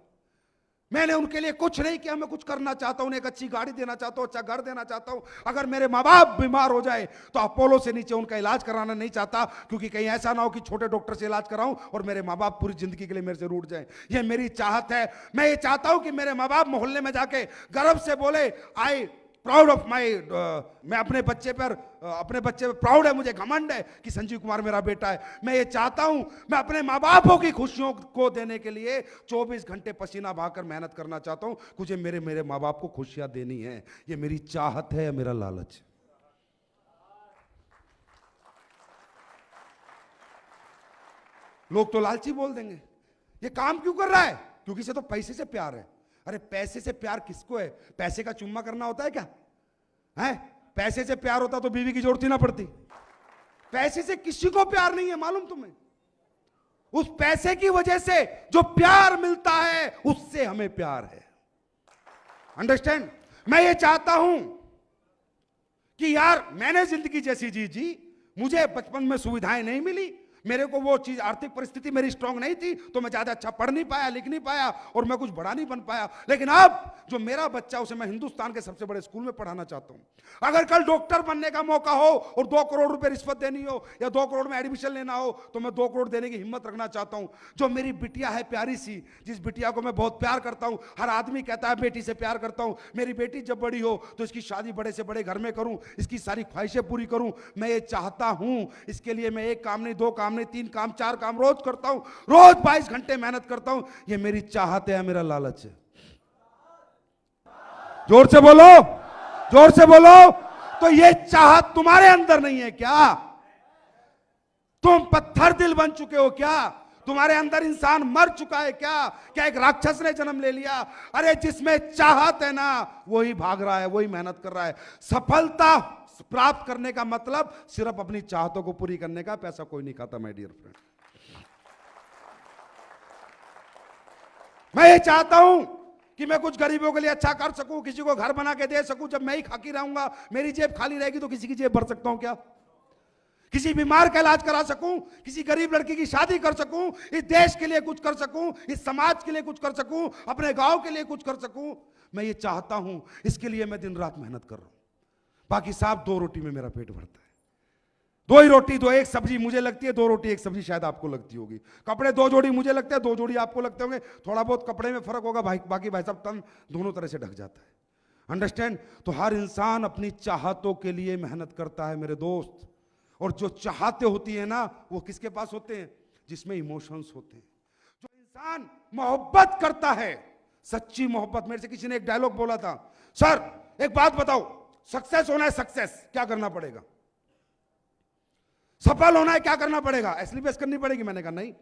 मैंने उनके लिए कुछ नहीं किया, मैं कुछ करना चाहता हूं, उन्हें एक अच्छी गाड़ी देना चाहता हूं, अच्छा घर देना चाहता हूं। अगर मेरे माँ बाप बीमार हो जाए तो अपोलो से नीचे उनका इलाज कराना नहीं चाहता, क्योंकि कहीं ऐसा ना हो कि छोटे डॉक्टर से इलाज कराऊं और मेरे माँ बाप पूरी जिंदगी के लिए मेरे से रूठ जाए। ये मेरी चाहत है। मैं ये चाहता हूं कि मेरे माँ बाप मोहल्ले में जाके गर्व से बोले, आई प्राउड ऑफ माई, मैं अपने बच्चे पर प्राउड है, मुझे घमंड है कि संजीव कुमार मेरा बेटा है। मैं ये चाहता हूं, मैं अपने माँ बापों की खुशियों को देने के लिए 24 घंटे पसीना बहाकर मेहनत करना चाहता हूं। मुझे मेरे माँ बाप को खुशियां देनी है। ये मेरी चाहत है, मेरा लालच है। लोग तो लालची बोल देंगे, ये काम क्यों कर रहा है? क्योंकि इसे तो पैसे से प्यार है। अरे पैसे से प्यार किसको है? पैसे का चुम्मा करना होता है क्या? है? पैसे से प्यार होता तो बीवी की जरूरत ही ना पड़ती। पैसे से किसी को प्यार नहीं है, मालूम तुम्हें? उस पैसे की वजह से जो प्यार मिलता है, उससे हमें प्यार है। अंडरस्टैंड? मैं ये चाहता हूं कि यार मैंने जिंदगी जैसी जी, मुझे बचपन में सुविधाएं नहीं मिली, मेरे को वो चीज, आर्थिक परिस्थिति मेरी स्ट्रांग नहीं थी, तो मैं ज्यादा अच्छा पढ़ नहीं पाया, लिख नहीं पाया, और मैं कुछ बड़ा नहीं बन पाया। लेकिन अब जो मेरा बच्चा, उसे मैं हिंदुस्तान के सबसे बड़े स्कूल में पढ़ाना चाहता हूं। अगर कल डॉक्टर बनने का मौका हो और 2 करोड़ रुपए रिश्वत देनी हो, या 2 करोड़ में एडमिशन लेना हो, तो मैं 2 करोड़ देने की हिम्मत रखना चाहता हूं। जो मेरी बिटिया है प्यारी सी, जिस बिटिया को मैं बहुत प्यार करता हूं, हर आदमी कहता है बेटी से प्यार करता हूं, मेरी बेटी जब बड़ी हो तो इसकी शादी बड़े से बड़े घर में करूं, इसकी सारी ख्वाहिशें पूरी करूं। मैं ये चाहता हूं। इसके लिए मैं 1 काम नहीं, 2 काम नहीं, 3 काम, 4 काम रोज करता हूं, रोज 22 घंटे मेहनत करता हूं। ये मेरी चाहत है, मेरा लालच है। जोर से बोलो, जोर से बोलो। तो ये चाहत तुम्हारे अंदर नहीं है क्या? तुम पत्थर दिल बन चुके हो क्या? तुम्हारे अंदर इंसान मर चुका है क्या? क्या एक राक्षस ने जन्म ले लिया? अरे जिसमें चाहत है ना, वही भाग रहा है, वही मेहनत कर रहा है। सफलता प्राप्त करने का मतलब सिर्फ अपनी चाहतों को पूरी करने का। पैसा कोई नहीं खाता माय डियर फ्रेंड। मैं ये चाहता हूं कि मैं कुछ गरीबों के लिए अच्छा कर सकूं, किसी को घर बना के दे सकूं। जब मैं ही खाकी रहूंगा, मेरी जेब खाली रहेगी, तो किसी की जेब भर सकता हूं क्या? किसी बीमार का इलाज करा सकूं, किसी गरीब लड़की की शादी कर सकूं, इस देश के लिए कुछ कर सकूं, इस समाज के लिए कुछ कर सकूं, अपने गांव के लिए कुछ कर सकूं। मैं ये चाहता हूं, इसके लिए मैं दिन रात मेहनत कर रहा हूं। बाकी साहब 2 रोटी में मेरा पेट भरता है। दो ही रोटी दो एक सब्जी मुझे लगती है, दो रोटी एक सब्जी शायद आपको लगती होगी। कपड़े दो जोड़ी मुझे लगता है, दो जोड़ी आपको लगते होंगे। थोड़ा बहुत कपड़े में फर्क होगा, बाकी भाई साहब तन दोनों तरह से ढक जाता है। अंडरस्टैंड? तो हर इंसान अपनी चाहतों के लिए मेहनत करता है मेरे दोस्त, और जो चाहते होती है ना वो किसके पास होते हैं? जिसमें इमोशंस होते हैं। जो इंसान मोहब्बत करता है, सच्ची मोहब्बत। मेरे से किसी ने एक डायलॉग बोला था, सर एक बात बताओ, सक्सेस होना है, सक्सेस क्या करना पड़ेगा? सफल होना है क्या करना पड़ेगा? एसलीबीएस करनी पड़ेगी? मैंने कहा नहीं।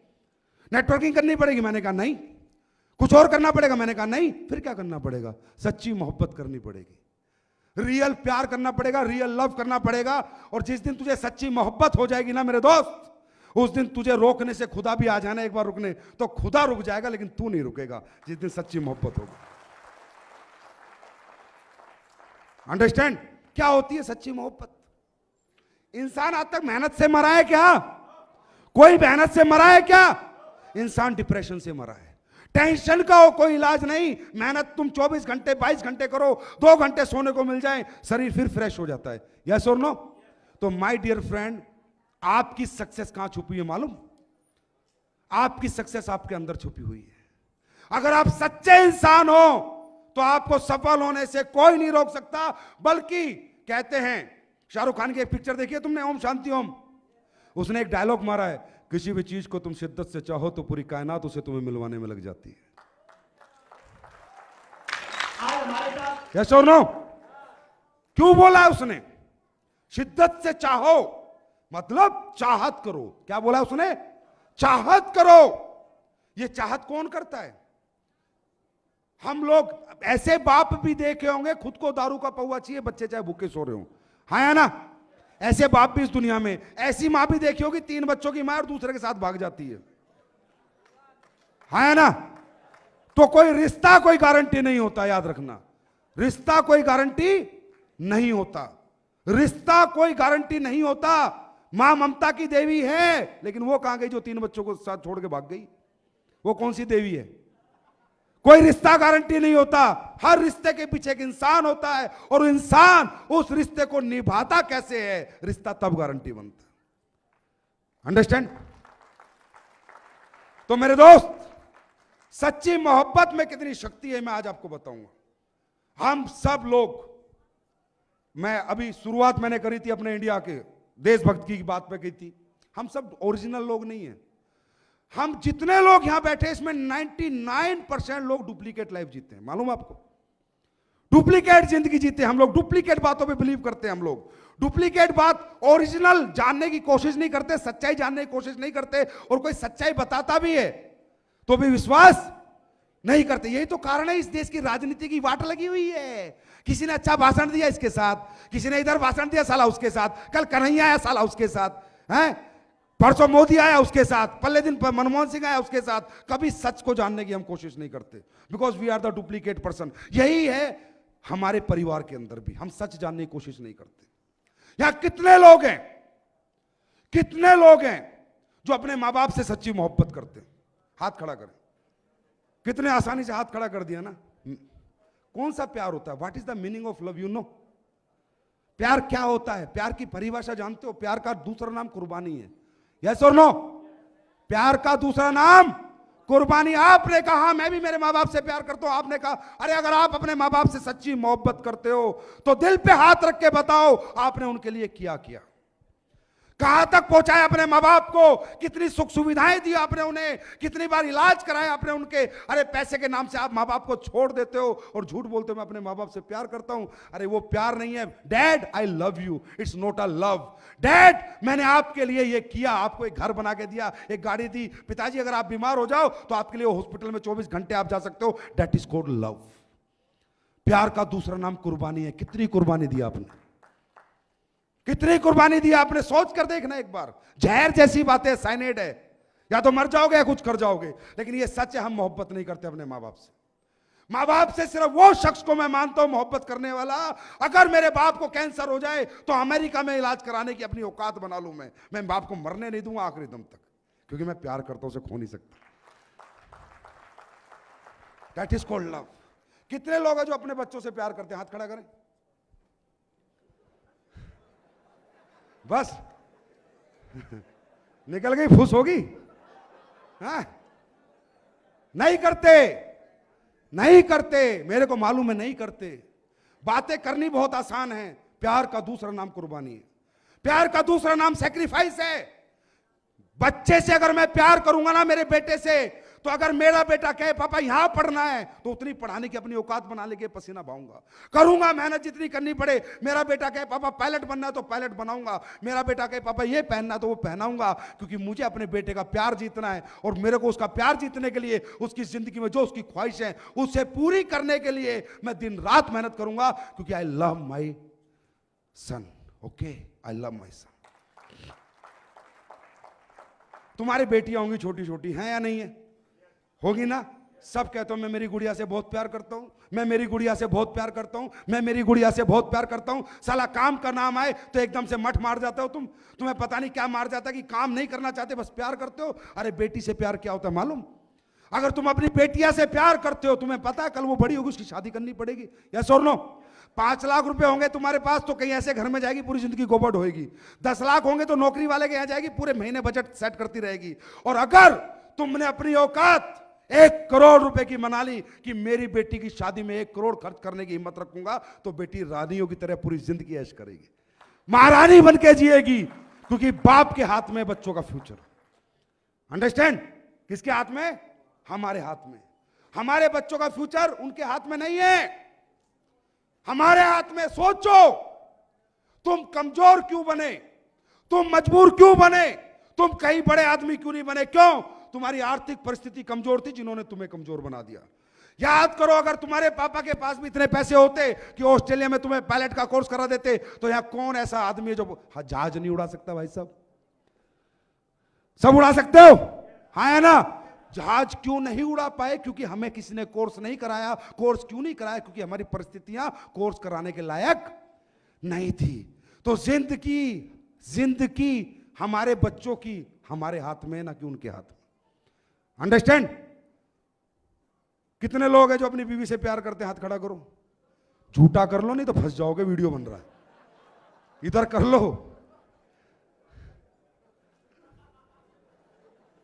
नेटवर्किंग करनी पड़ेगी? मैंने कहा नहीं। कुछ और करना पड़ेगा? मैंने कहा नहीं। फिर क्या करना पड़ेगा? सच्ची मोहब्बत करनी पड़ेगी, रियल प्यार करना पड़ेगा, रियल लव करना पड़ेगा। और जिस दिन तुझे सच्ची मोहब्बत हो जाएगी ना मेरे दोस्त, उस दिन तुझे रोकने से खुदा भी आ जाना एक बार रुकने, तो खुदा रुक जाएगा लेकिन तू नहीं रुकेगा जिस दिन सच्ची मोहब्बत होगी। अंडरस्टैंड? क्या होती है सच्ची मोहब्बत? इंसान आज तक मेहनत से मरा है क्या? कोई मेहनत से मरा है क्या? इंसान डिप्रेशन से मरा है। टेंशन का हो कोई इलाज नहीं। मेहनत तुम 24 घंटे 22 घंटे करो, 2 घंटे सोने को मिल जाए, शरीर फिर फ्रेश हो जाता है। यस और नो? तो माय डियर फ्रेंड, आपकी सक्सेस कहां छुपी है मालूम? आपकी सक्सेस आपके अंदर छुपी हुई है। अगर आप सच्चे इंसान हो तो आपको सफल होने से कोई नहीं रोक सकता। बल्कि कहते हैं, शाहरुख खान की एक पिक्चर देखी है तुमने, ओम शांति ओम? उसने एक डायलॉग मारा है, किसी भी चीज को तुम शिद्दत से चाहो तो पूरी कायनात उसे तुम्हें मिलवाने में लग जाती है। यस और नो? क्यों बोला उसने? शिद्दत से चाहो मतलब चाहत करो। क्या बोला उसने? चाहत करो। ये चाहत कौन करता है? हम लोग ऐसे बाप भी देखे होंगे, खुद को दारू का पौवा चाहिए, बच्चे चाहे भूखे सो रहे हो। हाँ या ना? ऐसे बाप भी इस दुनिया में। ऐसी मां भी देखी होगी, 3 बच्चों की मां और दूसरे के साथ भाग जाती है। हाँ या ना? तो कोई रिश्ता कोई गारंटी नहीं होता, याद रखना। रिश्ता कोई गारंटी नहीं होता। रिश्ता कोई गारंटी नहीं होता। मां ममता की देवी है, लेकिन वो कहां गई जो 3 बच्चों को साथ छोड़ के भाग गई? वो कौन सी देवी है? कोई रिश्ता गारंटी नहीं होता। हर रिश्ते के पीछे एक इंसान होता है, और इंसान उस रिश्ते को निभाता कैसे है, रिश्ता तब गारंटी बनता है। अंडरस्टैंड? तो मेरे दोस्त, सच्ची मोहब्बत में कितनी शक्ति है मैं आज आपको बताऊंगा। हम सब लोग, मैं अभी शुरुआत मैंने करी थी अपने इंडिया के देशभक्ति की बात पे की थी। हम सब ओरिजिनल लोग नहीं हैं। हम जितने लोग यहां बैठे इसमें 99% लोग डुप्लीकेट लाइफ जीते हैं। मालूम आपको? डुप्लीकेट जिंदगी जीते हैं हम लोग। डुप्लीकेट बातों पे बिलीव करते हैं हम लोग। डुप्लीकेट बात, ओरिजिनल जानने की कोशिश नहीं करते, सच्चाई जानने की कोशिश नहीं करते, और कोई सच्चाई बताता भी है तो भी विश्वास नहीं करते। यही तो कारण है इस देश की राजनीति की वाट लगी हुई है। किसी ने अच्छा भाषण दिया इसके साथ, किसी ने इधर भाषण दिया साला उसके साथ, कल कन्हैया आया साला उसके साथ, हैं परसों मोदी आया उसके साथ, पहले दिन पर मनमोहन सिंह आया उसके साथ। कभी सच को जानने की हम कोशिश नहीं करते, because we are the duplicate person. यही है हमारे परिवार के अंदर भी, हम सच जानने की कोशिश नहीं करते। यहां कितने लोग हैं, कितने लोग हैं जो अपने मां बाप से सच्ची मोहब्बत करते हैं? हाथ खड़ा करें। कितने आसानी से हाथ खड़ा कर दिया ना। कौन सा प्यार होता है? What is the meaning of love? You know? प्यार क्या होता है? प्यार की परिभाषा जानते हो? प्यार का दूसरा नाम कुर्बानी है। यस और नो? प्यार का दूसरा नाम कुर्बानी। आपने कहा मैं भी मेरे मां बाप से प्यार करता हूं, आपने कहा अरे अगर आप अपने मां बाप से सच्ची मोहब्बत करते हो तो दिल पे हाथ रख के बताओ आपने उनके लिए क्या किया, कहां तक पहुंचाया अपने मां बाप को, कितनी सुख सुविधाएं दी आपने उन्हें, कितनी बार इलाज कराया आपने उनके। अरे पैसे के नाम से आप मां बाप को छोड़ देते हो और झूठ बोलते हो मैं अपने मां बाप से प्यार करता हूं। अरे वो प्यार नहीं है। Dad I love you, it's not a love. Dad मैंने आपके लिए ये किया, आपको एक घर बना के दिया, एक गाड़ी दी। पिताजी अगर आप बीमार हो जाओ तो आपके लिए हॉस्पिटल में 24 घंटे आप जा सकते हो। That is called love. प्यार का दूसरा नाम कुर्बानी है। कितनी कुर्बानी दी आपने, कितनी कुर्बानी दी आपने, सोच कर देखना एक बार। जहर जैसी बातें, साइनेड है, या तो मर जाओगे या कुछ कर जाओगे। लेकिन ये सच है, हम मोहब्बत नहीं करते अपने मां बाप से। मां बाप से सिर्फ वो शख्स को मैं मानता हूं मोहब्बत करने वाला, अगर मेरे बाप को कैंसर हो जाए तो अमेरिका में इलाज कराने की अपनी औकात बना लूं। मैं बाप को मरने नहीं दूंगा आखिरी दम तक, क्योंकि मैं प्यार करता हूं, उसे खो नहीं सकता। That is called love. कितने लोग हैं जो अपने बच्चों से प्यार करते हैं? हाथ खड़ा करें। बस निकल गई, फुस होगी। हाँ? नहीं करते, नहीं करते, मेरे को मालूम है नहीं करते। बातें करनी बहुत आसान है, प्यार का दूसरा नाम कुर्बानी है, प्यार का दूसरा नाम सैक्रिफाइस है। बच्चे से अगर मैं प्यार करूंगा ना, मेरे बेटे से, तो अगर मेरा बेटा कहे पापा यहां पढ़ना है, तो उतनी पढ़ाने की अपनी औकात बना लेके पसीना बहाऊंगा, करूंगा मेहनत जितनी करनी पड़े। मेरा बेटा कहे पापा पायलट बनना है तो पायलट बनाऊंगा, मेरा बेटा कहे पापा ये पहनना तो वो पहनाऊंगा, क्योंकि मुझे अपने बेटे का प्यार जीतना है। और मेरे को उसका प्यार जीतने के लिए, उसकी जिंदगी में जो उसकी ख्वाहिश है उसे पूरी करने के लिए मैं दिन रात मेहनत करूंगा, क्योंकि I love my son. Okay, I love my son. तुम्हारी बेटियां होंगी छोटी छोटी, हैं या नहीं है? होगी ना? सब कहते हो मैं मेरी गुड़िया से बहुत प्यार करता हूं, मैं मेरी गुड़िया से बहुत प्यार करता हूं, मैं मेरी गुड़िया से बहुत प्यार करता हूं। साला काम का नाम आए तो एकदम से मठ मार जाते हो तुम। तुम्हें पता नहीं क्या मार जाता है कि काम नहीं करना चाहते, बस प्यार करते हो। अरे बेटी से प्यार क्या होता है मालूम? अगर तुम अपनी बेटिया से प्यार करते हो, तुम्हें पता है कल वो बड़ी होगी, उसकी शादी करनी पड़ेगी। यस और नो? 5 लाख रुपए होंगे तुम्हारे पास तो कहीं ऐसे घर में जाएगी पूरी जिंदगी गोबट होएगी। 10 लाख होंगे तो नौकरी वाले के यहां जाएगी, पूरे महीने बजट सेट करती रहेगी। और अगर तुमने अपनी औकात 1 करोड़ रुपए की मना ली कि मेरी बेटी की शादी में 1 करोड़ खर्च करने की हिम्मत रखूंगा, तो बेटी रानियों की तरह पूरी जिंदगी ऐश करेगी, महारानी बन के जिएगी, क्योंकि बाप के हाथ में बच्चों का फ्यूचर। अंडरस्टैंड? किसके हाथ में? हमारे हाथ में। हमारे बच्चों का फ्यूचर उनके हाथ में नहीं है, हमारे हाथ में। सोचो, तुम कमजोर क्यों बने, तुम मजबूर क्यों बने, तुम कहीं बड़े आदमी क्यों नहीं बने? क्यों? तुम्हारी आर्थिक परिस्थिति कमजोर थी, जिन्होंने तुम्हें कमजोर बना दिया। याद करो, अगर तुम्हारे पापा के पास भी इतने पैसे होते कि ऑस्ट्रेलिया में तुम्हें पायलट का कोर्स करा देते, तो यहां कौन ऐसा आदमी है जो जहाज नहीं उड़ा सकता? भाई साहब, सब उड़ा सकते हो, हाँ है ना? जहाज क्यों नहीं उड़ा पाए? क्योंकि हमें किसी ने कोर्स नहीं कराया। कोर्स क्यों नहीं कराया? क्योंकि हमारी परिस्थितियां कोर्स कराने के लायक नहीं थी। तो जिंदगी हमारे बच्चों की हमारे हाथ में, ना कि उनके हाथ में। अंडरस्टैंड? कितने लोग हैं जो अपनी बीवी से प्यार करते हैं? हाथ खड़ा करो। झूठा कर लो, नहीं तो फंस जाओगे, वीडियो बन रहा है। इधर कर लो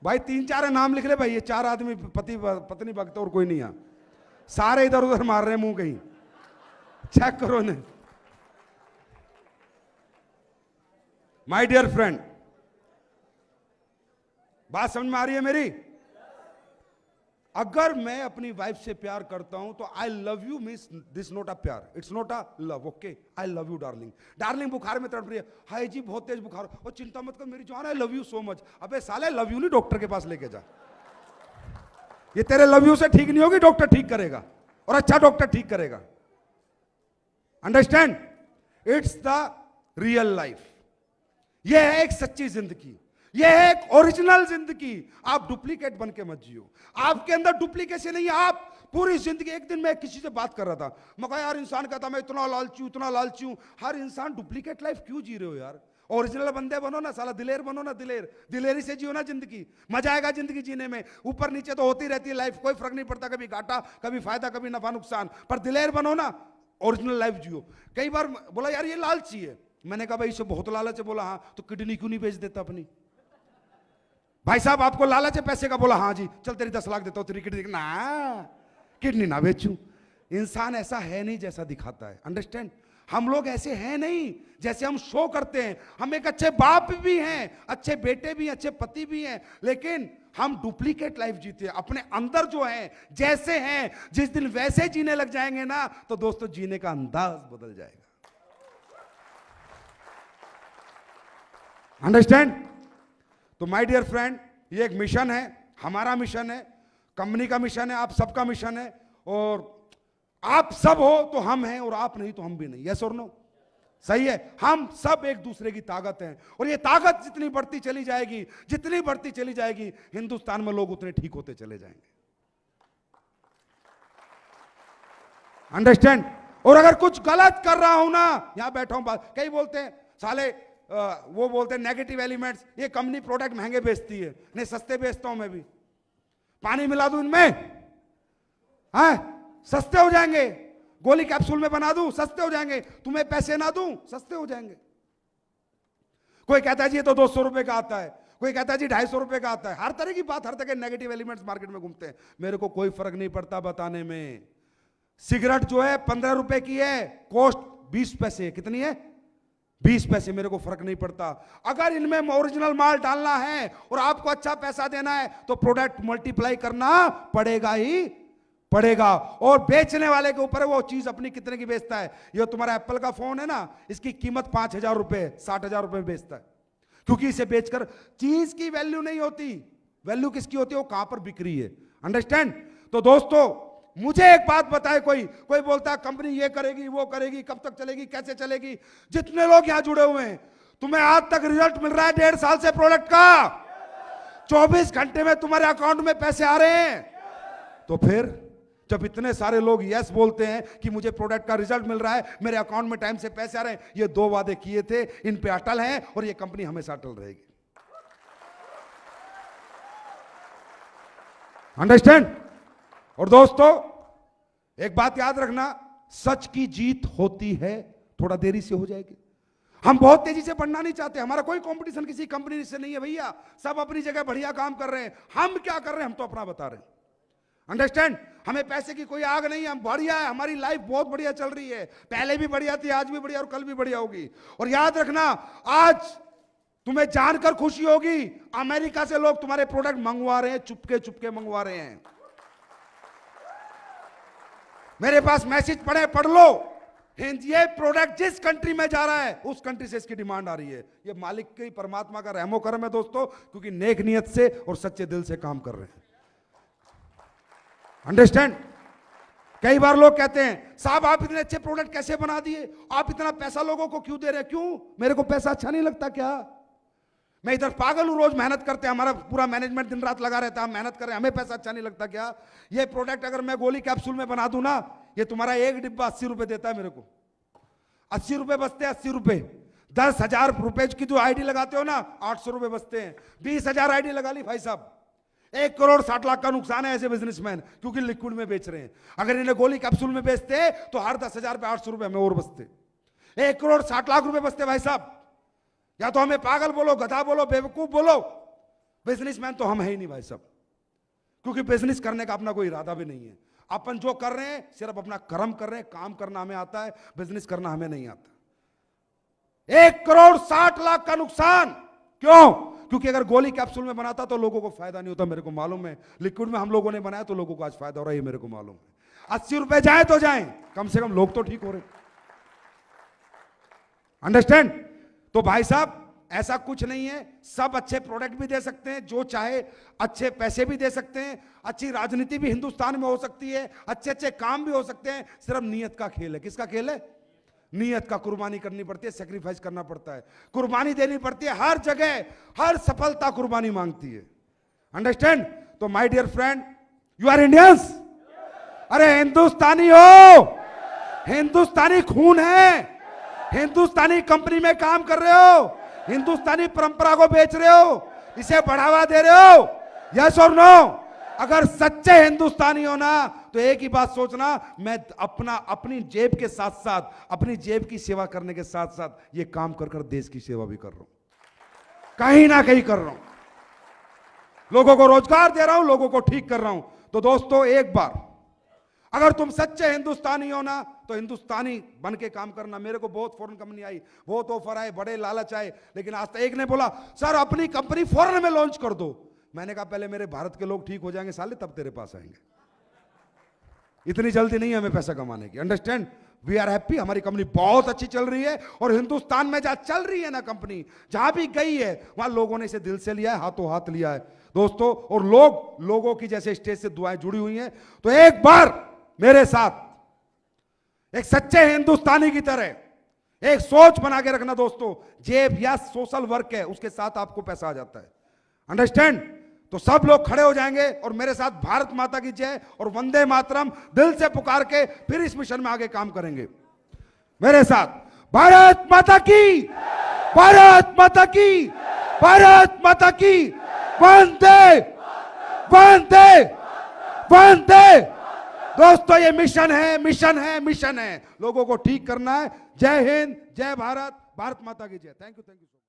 भाई, 3-4 नाम लिख ले भाई, ये 4 आदमी पति पत्नी भक्त और कोई नहीं है, सारे इधर उधर मार रहे हैं मुंह कहीं। चेक करो ने। माय डियर फ्रेंड, बात समझ में आ रही है मेरी? अगर मैं अपनी वाइफ से प्यार करता हूं तो I love you means this not a प्यार, it's not a love. Okay, I love you darling. Darling बुखार में तड़प रही है, हाय जी बहुत तेज बुखार, और चिंता मत कर मेरी जान, आई लव यू सो मच। अबे साले, लव यू नहीं डॉक्टर के पास लेके जा। ये तेरे लव यू से ठीक नहीं होगी, डॉक्टर ठीक करेगा, और अच्छा डॉक्टर ठीक करेगा। Understand? It's the real life. यह है एक सच्ची जिंदगी, यह है एक ओरिजिनल जिंदगी। आप डुप्लीकेट बन के मत जियो। आपके अंदर डुप्लीकेशन नहीं है। आप पूरी जिंदगी, एक दिन मैं किसी से बात कर रहा था, मैं कहा यार इंसान कहता मैं इतना लालची हूं, इतना लालची हूं। हर इंसान डुप्लीकेट लाइफ क्यों जी रहे हो यार? ओरिजिनल बंदे बनो ना साला, दिलेर बनो ना, दिलेरी से जियो ना जिंदगी, मजा आएगा जिंदगी जीने में। ऊपर नीचे तो होती रहती है लाइफ, कोई फर्क नहीं पड़ता, कभी घाटा कभी फायदा कभी नफा नुकसान, पर दिलेर बनो ना, ओरिजिनल लाइफ जियो। कई बार बोला यार ये लालची है, मैंने कहा भाई इसे बहुत लालच है। बोला हाँ, तो किडनी क्यों नहीं बेच देता अपनी? भाई साहब आपको लालच है पैसे का? बोला हाँ जी, चल तेरी 10 लाख देता हूं, तेरी किडनी ना, किडनी ना बेचूं। इंसान ऐसा है नहीं जैसा दिखाता है। अंडरस्टैंड? हम लोग ऐसे हैं नहीं जैसे हम शो करते हैं। हम एक अच्छे बाप भी हैं, अच्छे बेटे भी हैं, अच्छे पति भी हैं, लेकिन हम डुप्लीकेट लाइफ जीते हैं। अपने अंदर जो है जैसे हैं, जिस दिन वैसे जीने लग जाएंगे ना, तो दोस्तों जीने का अंदाज बदल जाएगा। अंडरस्टैंड? तो माय डियर फ्रेंड, ये एक मिशन है, हमारा मिशन है, कंपनी का मिशन है, आप सबका मिशन है। और आप सब हो तो हम हैं, और आप नहीं तो हम भी नहीं। यस और नो? सही है? हम सब एक दूसरे की ताकत हैं, और ये ताकत जितनी बढ़ती चली जाएगी, जितनी बढ़ती चली जाएगी, हिंदुस्तान में लोग उतने ठीक होते चले जाएंगे। अंडरस्टैंड? और अगर कुछ गलत कर रहा हूं ना, यहां बैठा हूं, कई बोलते हैं साले, वो बोलते हैं नेगेटिव एलिमेंट्स, ये कंपनी प्रोडक्ट महंगे बेचती है। नहीं, सस्ते बेचता हूं मैं भी। पानी मिला दूं इनमें, हाँ सस्ते हो जाएंगे। गोली कैप्सूल में बना दूं, सस्ते हो जाएंगे। तुम्हें पैसे ना दूं, सस्ते हो जाएंगे। कोई कहता है जी ये तो 200 रुपए का आता है, कोई कहता है जी 250 रुपए का आता है। हर तरह की बात, हर तरह के नेगेटिव एलिमेंट्स मार्केट में घूमते हैं। मेरे को कोई फर्क नहीं पड़ता बताने में। सिगरेट जो है 15 रुपए की है, कॉस्ट 20 पैसे, कितनी है? 20 पैसे। मेरे को फर्क नहीं पड़ता। अगर इनमें ओरिजिनल माल डालना है और आपको अच्छा पैसा देना है तो प्रोडक्ट मल्टीप्लाई करना पड़ेगा ही पड़ेगा। और बेचने वाले के ऊपर है वो चीज अपनी कितने की बेचता है। ये तुम्हारा एप्पल का फोन है ना, इसकी कीमत 5,000 रुपए 60,000 रुपए में बेचता है, क्योंकि इसे बेचकर चीज की वैल्यू नहीं होती। वैल्यू किसकी होती है? वो कहां पर बिक रही है। अंडरस्टैंड? तो दोस्तों मुझे एक बात बताए, कोई बोलता है कंपनी ये करेगी वो करेगी, कब तक चलेगी, कैसे चलेगी। जितने लोग यहां जुड़े हुए हैं, तुम्हें आज तक रिजल्ट मिल रहा है 1.5 साल से प्रोडक्ट का, 24 घंटे में तुम्हारे अकाउंट में पैसे आ रहे हैं। तो फिर जब इतने सारे लोग यस बोलते हैं कि मुझे प्रोडक्ट का रिजल्ट मिल रहा है, मेरे अकाउंट में टाइम से पैसे आ रहे हैं, ये 2 वादे किए थे, इन पे अटल हैं और ये कंपनी हमेशा अटल रहेगी। अंडरस्टैंड? और दोस्तों एक बात याद रखना, सच की जीत होती है, थोड़ा देरी से हो जाएगी। हम बहुत तेजी से बढ़ना नहीं चाहते, हमारा कोई कंपटीशन किसी कंपनी से नहीं है भैया, सब अपनी जगह बढ़िया काम कर रहे हैं। हम क्या कर रहे हैं? हम तो अपना बता रहे हैं। अंडरस्टैंड? हमें पैसे की कोई आग नहीं है, हम बढ़िया है, हमारी लाइफ बहुत बढ़िया चल रही है। पहले भी बढ़िया थी, आज भी बढ़िया और कल भी बढ़िया होगी। और याद रखना, आज तुम्हें जानकर खुशी होगी, अमेरिका से लोग तुम्हारे प्रोडक्ट मंगवा रहे हैं, चुपके चुपके मंगवा रहे हैं। मेरे पास मैसेज पढ़ लो, ये प्रोडक्ट जिस कंट्री में जा रहा है उस कंट्री से इसकी डिमांड आ रही है। ये मालिक की, परमात्मा का रहमो करम है दोस्तों, क्योंकि नेक नियत से और सच्चे दिल से काम कर रहे हैं। अंडरस्टैंड? कई बार लोग कहते हैं साहब आप इतने अच्छे प्रोडक्ट कैसे बना दिए, आप इतना पैसा लोगों को क्यों दे रहे हैं? क्यों? मेरे को पैसा अच्छा नहीं लगता क्या? मैं इधर पागल हूं, रोज मेहनत करते हैं, हमारा पूरा मैनेजमेंट दिन रात लगा रहता है, हम मेहनत कर रहे हैं, हमें पैसा अच्छा नहीं लगता क्या? ये प्रोडक्ट अगर मैं गोली कैप्सूल में बना दूं ना, ये तुम्हारा एक डिब्बा 80 रुपए देता है मेरे को। 80 रुपए बचते हैं, 80 रुपए। 10,000 रुपए की जो आईडी लगाते हो ना, 800 रुपए बचते हैं। 20,000 आईडी लगा ली भाई साहब, 1 करोड़ 60 लाख का नुकसान है ऐसे बिजनेसमैन, क्योंकि लिक्विड में बेच रहे हैं। अगर इन्हें गोली कैप्सूल में बेचते तो हर 10,000 पे 800 रुपए हमें और बचते, 1 करोड़ 60 लाख रुपए बचते भाई साहब। या तो हमें पागल बोलो, गधा बोलो, बेवकूफ बोलो, बिजनेसमैन तो हम है ही नहीं भाई साहब, क्योंकि बिजनेस करने का अपना कोई इरादा भी नहीं है। अपन जो कर रहे हैं सिर्फ अपना कर्म कर रहे हैं, काम करना हमें आता है, बिजनेस करना हमें नहीं आता। 1 करोड़ 60 लाख का नुकसान क्यों? क्योंकि अगर गोली कैप्सूल में बनाता तो लोगों को फायदा नहीं होता, मेरे को मालूम है। लिक्विड में हम लोगों ने बनाया तो लोगों को आज फायदा हो रहा है, मेरे को मालूम है। 80 रुपए जाए तो जाए, कम से कम लोग तो ठीक हो रहे। अंडरस्टैंड? तो भाई साहब ऐसा कुछ नहीं है, सब अच्छे प्रोडक्ट भी दे सकते हैं, जो चाहे अच्छे पैसे भी दे सकते हैं, अच्छी राजनीति भी हिंदुस्तान में हो सकती है, अच्छे अच्छे काम भी हो सकते हैं। सिर्फ नियत का खेल है। किसका खेल है? नियत का। कुर्बानी करनी पड़ती है, सेक्रीफाइस करना पड़ता है, कुर्बानी देनी पड़ती है। हर जगह हर सफलता कुर्बानी मांगती है। अंडरस्टैंड? तो my dear friend, you are Indians. अरे हिंदुस्तानी हो, हिंदुस्तानी खून है, हिंदुस्तानी कंपनी में काम कर रहे हो, हिंदुस्तानी परंपरा को बेच रहे हो, इसे बढ़ावा दे रहे हो। यस और नो? अगर सच्चे हिंदुस्तानी हो ना तो एक ही बात सोचना, मैं अपनी जेब के साथ साथ, अपनी जेब की सेवा करने के साथ साथ ये काम कर कर देश की सेवा भी कर रहा हूं, कहीं ना कहीं कर रहा हूं, लोगों को रोजगार दे रहा हूं, लोगों को ठीक कर रहा हूं। तो दोस्तों एक बार अगर तुम सच्चे हिंदुस्तानी हो ना तो हिंदुस्तानी बन के काम करना। मेरे को बहुत फॉरेन कंपनी आई, बहुत ऑफर आए, बड़े लालच आए, लेकिन आज तक एक ने बोला सर अपनी कंपनी फॉरेन में लॉन्च कर दो। मैंने कहा पहले मेरे भारत के लोग ठीक हो जाएंगे साले, तब तेरे पास आएंगे। इतनी जल्दी नहीं है हमें पैसा कमाने की। अंडरस्टैंड? वी आर हैप्पी, हमारी कंपनी बहुत अच्छी चल रही है। और हिंदुस्तान में जहां चल रही है ना कंपनी, जहां भी गई है वहां लोगों ने इसे दिल से लिया है, हाथों हाथ लिया है दोस्तों। और लोगों की जैसे स्टेज से दुआएं जुड़ी हुई हैं। तो एक बार मेरे साथ एक सच्चे हिंदुस्तानी की तरह एक सोच बना के रखना दोस्तों। जेब या सोशल वर्क है, उसके साथ आपको पैसा आ जाता है। अंडरस्टैंड? तो सब लोग खड़े हो जाएंगे और मेरे साथ भारत माता की जय और वंदे मातरम दिल से पुकार के फिर इस मिशन में आगे काम करेंगे। मेरे साथ भारत माता की, भारत माता की, भारत माता की, वंदे वंदे वंदे। दोस्तों ये मिशन है, मिशन है, मिशन है, लोगों को ठीक करना है। जय हिंद, जय भारत, भारत माता की जय। Thank you, thank you.